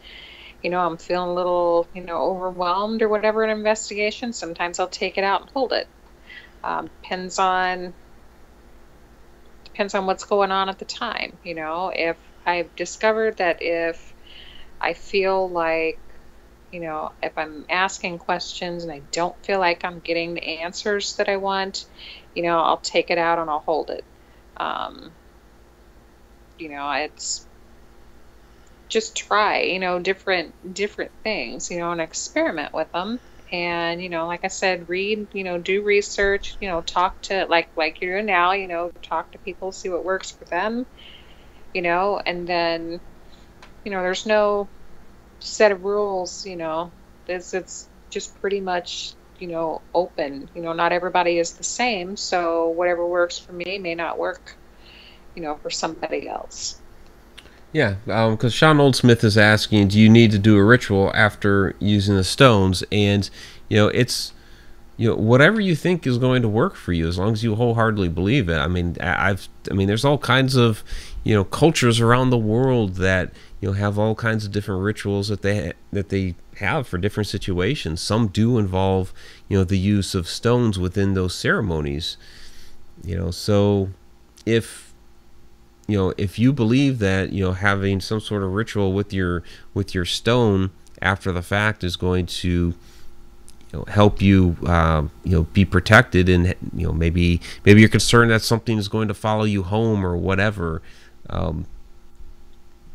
I'm feeling a little, overwhelmed or whatever in an investigation, sometimes I'll take it out and hold it. Depends on what's going on at the time. If I've discovered that if I feel like, if I'm asking questions and I don't feel like I'm getting the answers that I want, I'll take it out and I'll hold it. It's just try, different things, and experiment with them. And, like I said, read, do research, talk to, like you're doing now, talk to people, see what works for them, and then, there's no set of rules, it's just pretty much, open. Not everybody is the same, so whatever works for me may not work, for somebody else. Yeah, because Sean Oldsmith is asking, do you need to do a ritual after using the stones? And, it's, whatever you think is going to work for you, as long as you wholeheartedly believe it. I mean, there's all kinds of, cultures around the world that, have all kinds of different rituals that they have for different situations. Some do involve, the use of stones within those ceremonies. So if you believe that having some sort of ritual with your stone after the fact is going to help you, be protected, and maybe you're concerned that something is going to follow you home or whatever. Um,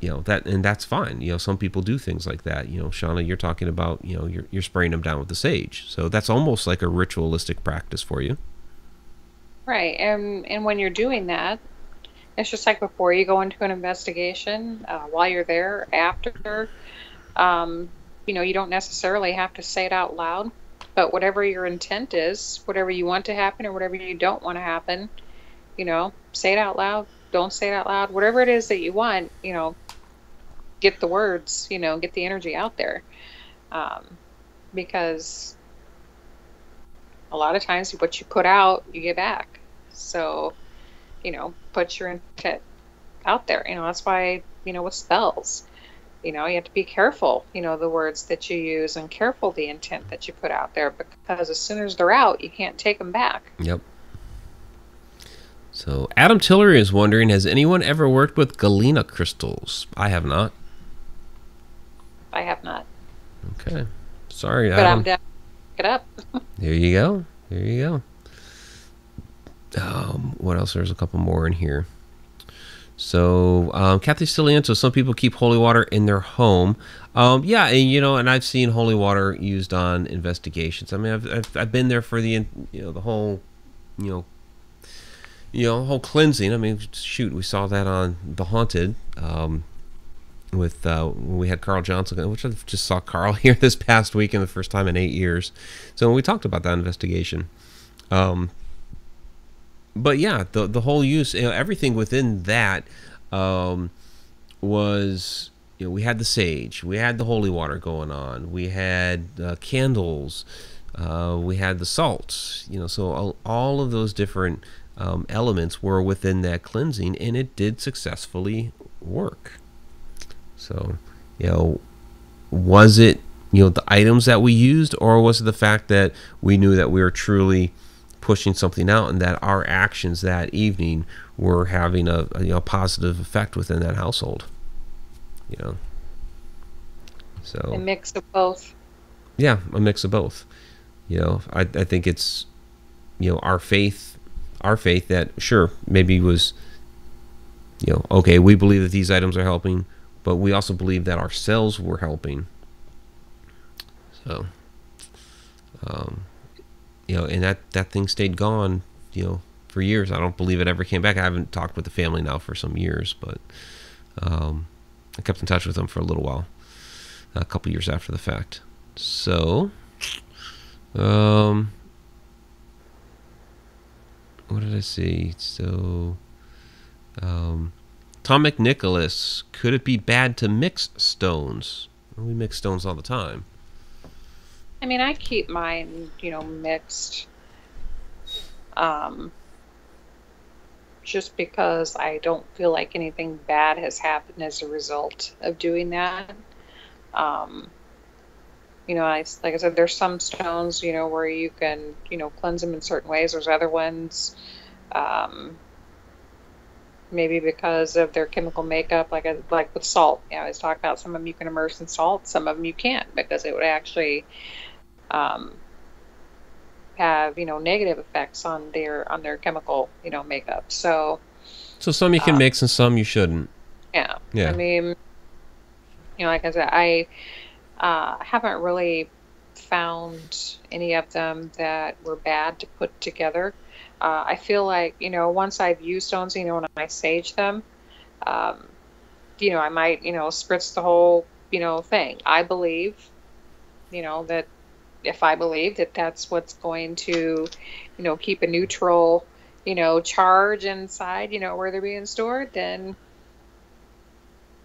that's fine. Some people do things like that. Shauna, you're talking about, you're spraying them down with the sage. So that's almost like a ritualistic practice for you. Right. And when you're doing that, it's just like before you go into an investigation, while you're there, after, um, you don't necessarily have to say it out loud, but whatever your intent is, whatever you want to happen or whatever you don't want to happen, say it out loud. Don't say it out loud. Whatever it is that you want, get the words, get the energy out there. Um, because a lot of times what you put out, you get back. So, put your intent out there. That's why, with spells, you have to be careful, the words that you use, and careful the intent that you put out there, because as soon as they're out, you can't take them back. Yep. So Adam Tillery is wondering, has anyone ever worked with Galena crystals? I have not. I have not. Okay. Sorry, but Adam. I'm down to pick it up. There you go. There you go. What else? There's a couple more in here. So, Kathy Stiliento, some people keep holy water in their home. Yeah, and I've seen holy water used on investigations. I mean, I've been there for the whole, whole cleansing. I mean, shoot, we saw that on The Haunted, with when we had Carl Johnson, which I just saw Carl here this past weekend, the first time in 8 years. So we talked about that investigation. But yeah, the whole use, everything within that was, we had the sage, we had the holy water going on, we had candles, we had the salts, so all of those different elements were within that cleansing, and it did successfully work. So, was it, the items that we used, or was it the fact that we knew that we were truly pushing something out, and that our actions that evening were having a positive effect within that household? So A mix of both. Yeah, a mix of both. I think it's, our faith that, sure, maybe was, okay, we believe that these items are helping, but we also believe that ourselves were helping. So, and that thing stayed gone, for years. I don't believe it ever came back. I haven't talked with the family now for some years, but I kept in touch with them for a little while, a couple years after the fact. So, what did I see? So, Tom McNicholas, could it be bad to mix stones? Well, we mix stones all the time. I mean, I keep mine, mixed, just because I don't feel like anything bad has happened as a result of doing that. Like I said, there's some stones, where you can, cleanse them in certain ways. There's other ones, maybe because of their chemical makeup, like with salt. I always talk about, some of them you can immerse in salt, some of them you can't, because it would actually have negative effects on their chemical makeup. So some you can mix and some you shouldn't. Yeah. Yeah. I mean, like I said, I haven't really found any of them that were bad to put together. I feel like, once I've used stones, when I sage them, I might, spritz the whole, thing. I believe, that if I believe that that's what's going to, keep a neutral, charge inside, where they're being stored, then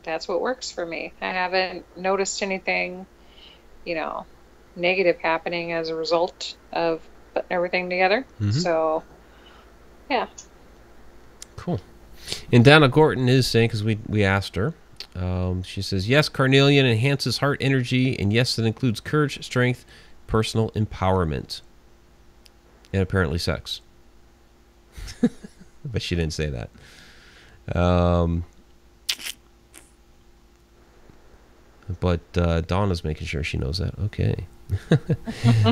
that's what works for me. I haven't noticed anything, negative happening as a result of putting everything together. Mm-hmm. So, yeah. Cool. And Donna Gorton is saying, because we asked her, she says, yes, carnelian enhances heart energy, and yes, that includes courage, strength, personal empowerment, and apparently sex. But she didn't say that. But Donna's making sure she knows that. Okay.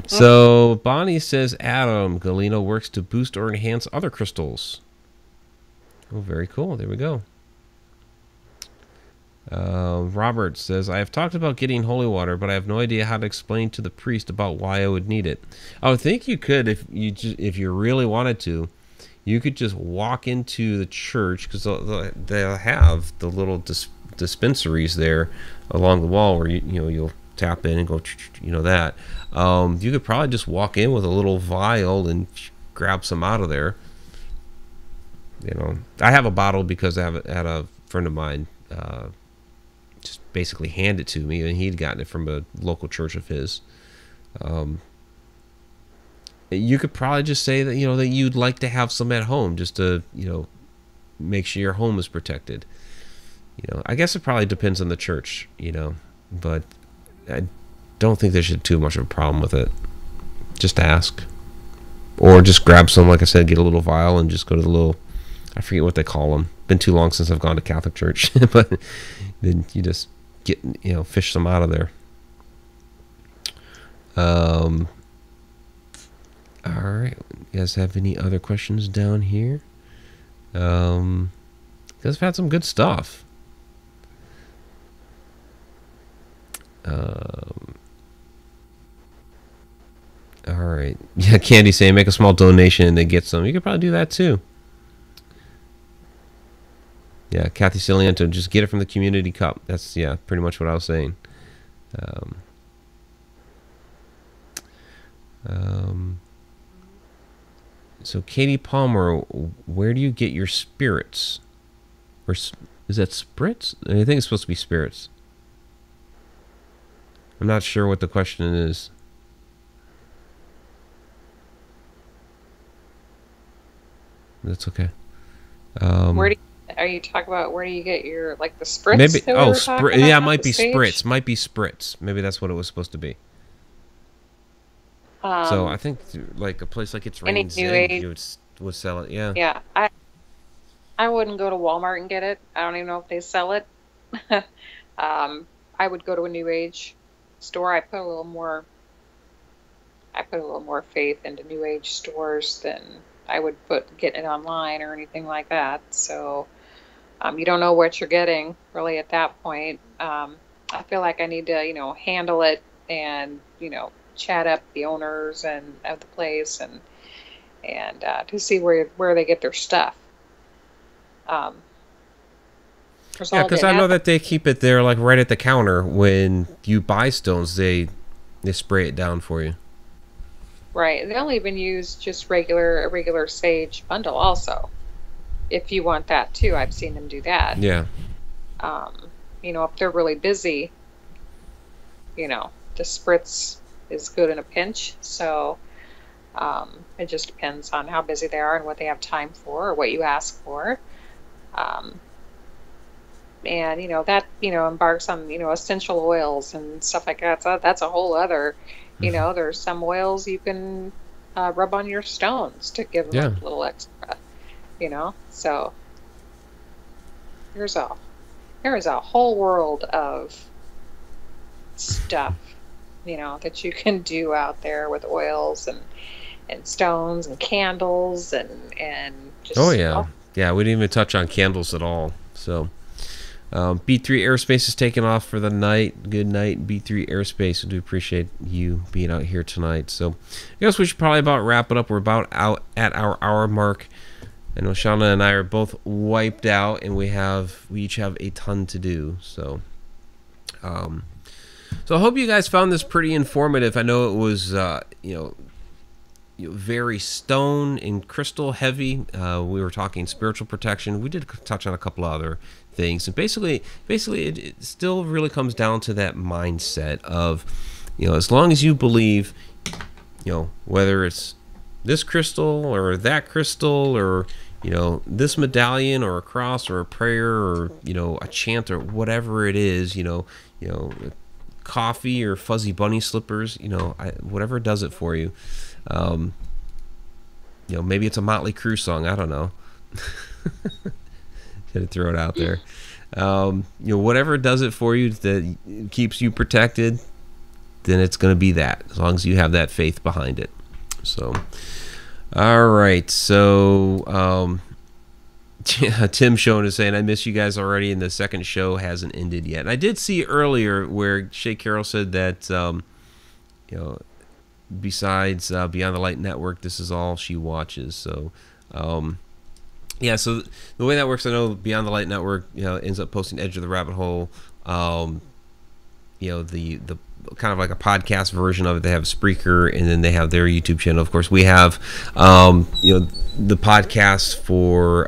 So Bonnie says, Adam, Galena works to boost or enhance other crystals. Oh, very cool. There we go. Robert says, I have talked about getting holy water, but I have no idea how to explain to the priest about why I would need it. I would think you could if you really wanted to. You could just walk into the church, because they'll have the little dispensaries there along the wall where you'll tap in and go, that. You could probably just walk in with a little vial and grab some out of there. I have a bottle because I had a friend of mine just basically hand it to me, and he'd gotten it from a local church of his. You could probably just say that that you'd like to have some at home, just to make sure your home is protected. I guess it probably depends on the church, but I don't think there's too much of a problem with it. Just ask, or just grab some, like I said, get a little vial and just go to the little, I forget what they call them. Been too long since I've gone to Catholic church, but then you just get fish some out of there. All right, you guys have any other questions down here? You guys have had some good stuff. All right, yeah, Candy saying make a small donation and they get some. You could probably do that too. Yeah, Kathy Ciliento, just get it from the community cup. That's, pretty much what I was saying. So Katie Palmer, where do you get your spirits? Or is that spirits? I think it's supposed to be spirits. I'm not sure what the question is. That's okay. Are you talking about where do you get your, like, the spritz? Maybe. Yeah, it might be spritz. Might be spritz. Maybe that's what it was supposed to be. So I think like a place like It's Raining Zig, you would sell it. Yeah. Yeah, I wouldn't go to Walmart and get it. I don't even know if they sell it. I would go to a New Age store. I put a little more faith into New Age stores than I would put getting it online or anything like that. So you don't know what you're getting really at that point. I feel like I need to handle it and chat up the owners and of the place and to see where they get their stuff. Yeah, because I know that they keep it there, like right at the counter. When you buy stones, they spray it down for you. Right. They'll even use just a regular sage bundle also, if you want that too. I've seen them do that. Yeah. If they're really busy, the spritz is good in a pinch. So it just depends on how busy they are and what they have time for or what you ask for. And that embarks on essential oils and stuff like that. So that's a whole other there's some oils you can rub on your stones to give them a little extra. So there is a whole world of stuff that you can do out there with oils and stones and candles and just we didn't even touch on candles at all. So B3 Aerospace is taking off for the night. Good night, B3 Aerospace. I do appreciate you being out here tonight. So I guess we should probably about wrap it up. We're about out at our hour mark. I know Shauna and I are both wiped out, and we each have a ton to do. So so I hope you guys found this pretty informative. I know it was very stone and crystal heavy. We were talking spiritual protection. We did touch on a couple of other things, and basically it still really comes down to that mindset of as long as you believe, whether it's this crystal or that crystal or this medallion or a cross or a prayer or a chant or whatever it is, coffee or fuzzy bunny slippers, whatever does it for you. Maybe it's a Motley Crue song. I don't know. Had to throw it out there. Whatever does it for you that keeps you protected, then it's going to be that, as long as you have that faith behind it. So, all right. So, Tim Schoen is saying, I miss you guys already, and the second show hasn't ended yet. And I did see earlier where Shay Carroll said that, besides Beyond the Light Network, this is all she watches. So, yeah, so the way that works, I know Beyond the Light Network, ends up posting Edge of the Rabbit Hole, the kind of like a podcast version of it. They have Spreaker, and then they have their YouTube channel. Of course, we have, the podcast for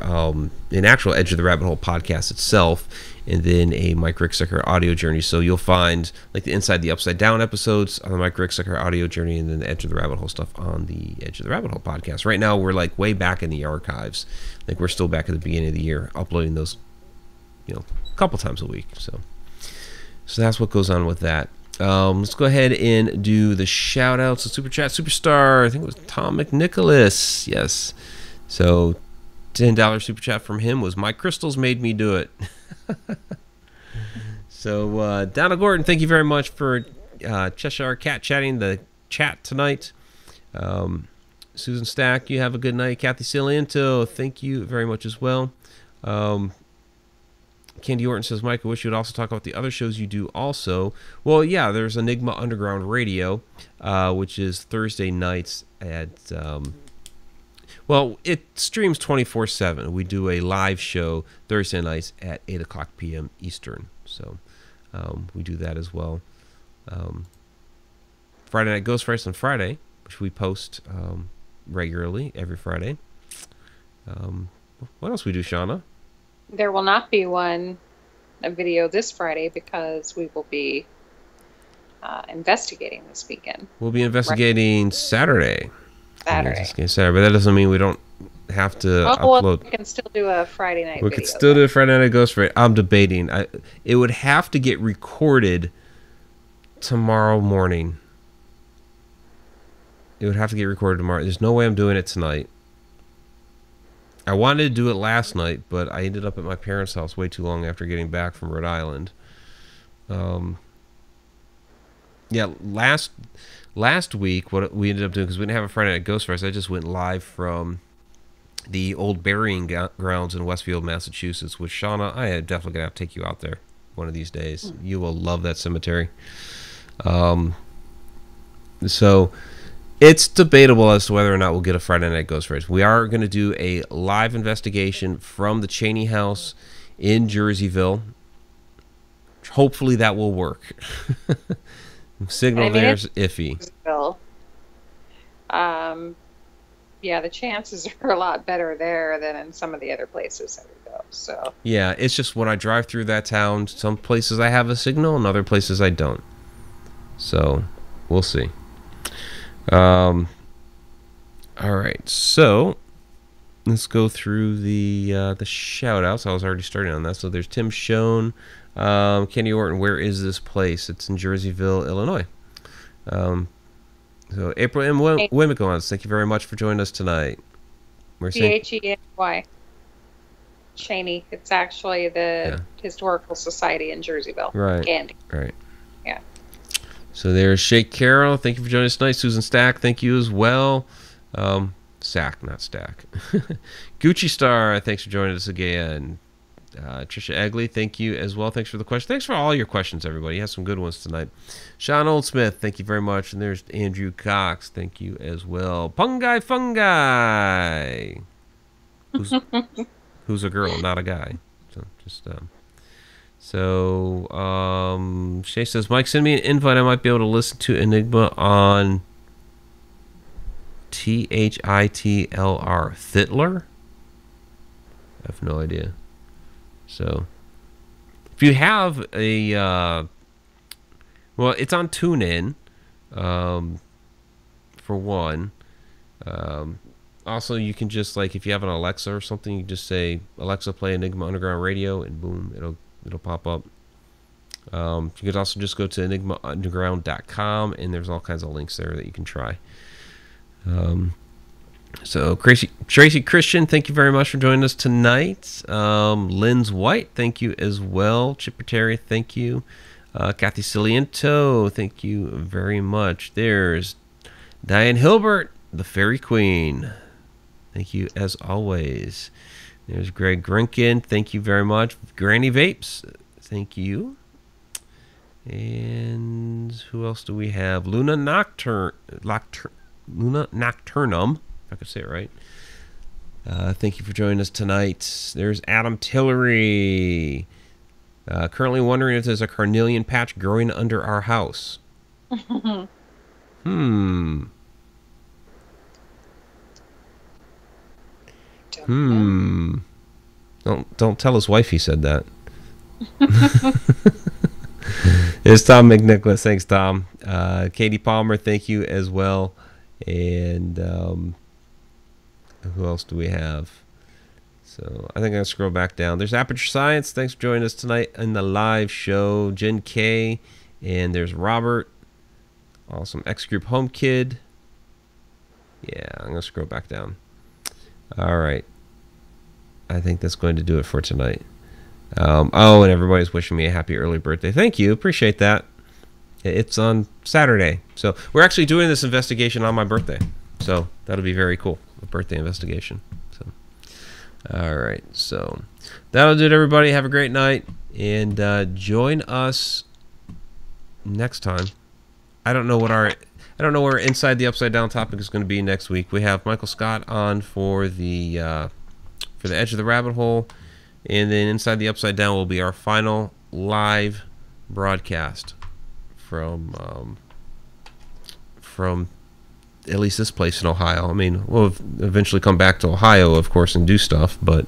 an actual Edge of the Rabbit Hole podcast itself, and then a Mike Ricksecker audio journey. So you'll find like the Inside the Upside Down episodes on the Mike Ricksecker audio journey, and then the Edge of the Rabbit Hole stuff on the Edge of the Rabbit Hole podcast. Right now, we're like way back in the archives. Like we're still back at the beginning of the year, uploading those, a couple times a week. So that's what goes on with that. Let's go ahead and do the shout outs. The Super Chat Superstar, I think it was Tom McNicholas. Yes. So $10 Super Chat from him was My Crystals Made Me Do It. So Donna Gordon, thank you very much for Cheshire Cat chatting the chat tonight. Susan Stack, you have a good night. Kathy Ciliento, thank you very much as well. Candy Orton says, Mike, I wish you would also talk about the other shows you do also. Well, yeah, there's Enigma Underground Radio, which is Thursday nights at, it streams 24/7. We do a live show Thursday nights at 8 o'clock p.m. Eastern. So we do that as well. Friday Night Ghost Frights on Friday, which we post regularly every Friday. What else we do, Shauna? There will not be a video this Friday because we will be investigating this weekend. We'll be investigating Saturday. Saturday. But that doesn't mean we don't have to upload. Well, we can still do a Friday night We video. could still do a Friday Night Ghost Fright. I'm debating. It would have to get recorded tomorrow morning. It would have to get recorded tomorrow. There's no way I'm doing it tonight. I wanted to do it last night, but I ended up at my parents' house way too long after getting back from Rhode Island. Last week, what we ended up doing, because we didn't have a Friday Night Ghost Fright, I just went live from the old burying grounds in Westfield, Massachusetts, which, Shauna, I am definitely going to have to take you out there one of these days. You will love that cemetery. So it's debatable as to whether or not we'll get a Friday Night Ghost Fright. We are going to do a live investigation from the Cheney house in Jerseyville. Hopefully that will work. Signal there's iffy. Yeah, the chances are a lot better there than in some of the other places that we go. So yeah, it's just when I drive through that town, some places I have a signal and other places I don't. So we'll see. All right, so let's go through the shout outs. I was already starting on that. So there's Tim Schoen, Kenny Orton, where is this place? It's in Jerseyville, Illinois. So April M. Wimicons, thank you very much for joining us tonight. We're Cheny. Cheney. It's actually the Historical Society in Jerseyville. Right. Candy. Right. Yeah. So there's Shake Carroll. Thank you for joining us tonight. Susan Stack, thank you as well. Sack, not Stack. Gucci Star, thanks for joining us again. Trisha Egley, thank you as well. Thanks for the question. Thanks for all your questions, everybody. You have some good ones tonight. Sean Oldsmith, thank you very much. And there's Andrew Cox, thank you as well. Pungai Fungi, who's a girl, not a guy. So just Shay says, Mike, send me an invite. I might be able to listen to Enigma on THITLR. Thitler? I have no idea. So, if you have a, it's on TuneIn, for one. Also, you can just, like, if you have an Alexa or something, you just say, Alexa, play Enigma Underground Radio, and boom, it'll pop up. You could also just go to enigmaunderground.com, and there's all kinds of links there that you can try. So Tracy Christian, thank you very much for joining us tonight. Lynn's White, thank you as well. Chipper Terry, thank you. Kathy Ciliento, thank you very much. There's Diane Hilbert, the Fairy Queen. Thank you as always. There's Greg Grinkin, thank you very much. Granny Vapes, thank you. And who else do we have? Luna Nocturnum, if I could say it right. Thank you for joining us tonight. There's Adam Tillery. Currently wondering if there's a carnelian patch growing under our house. Don't Don't tell his wife he said that. It's Tom McNicholas. Thanks, Tom. Katie Palmer, thank you as well. And who else do we have? So I think I'll scroll back down. There's Aperture Science. Thanks for joining us tonight in the live show. Jen K. And there's Robert. Awesome. X Group Home Kid. Yeah, I'm going to scroll back down. All right. I think that's going to do it for tonight. And everybody's wishing me a happy early birthday. Thank you. Appreciate that. It's on Saturday. So we're actually doing this investigation on my birthday. So that'll be very cool. A birthday investigation. So, all right. So that'll do it, everybody. Have a great night. And join us next time. I don't know where Inside the Upside Down topic is going to be next week. We have Michael Scott on for the Edge of the Rabbit Hole. And then Inside the Upside Down will be our final live broadcast from at least this place in Ohio. I mean, we'll eventually come back to Ohio, of course, and do stuff. But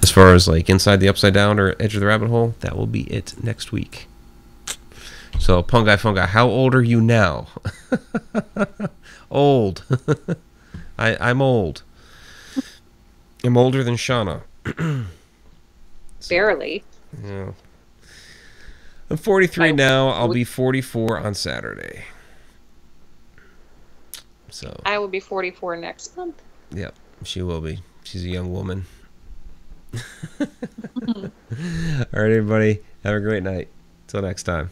as far as like Inside the Upside Down or Edge of the Rabbit Hole, that will be it next week. So, Fungi, how old are you now? Old. I'm old. I'm older than Shauna. Barely. Yeah. I'm 43 now. I'll be 44 on Saturday. So I will be 44 next month. Yep, she will be. She's a young woman. All right, everybody. Have a great night. Till next time.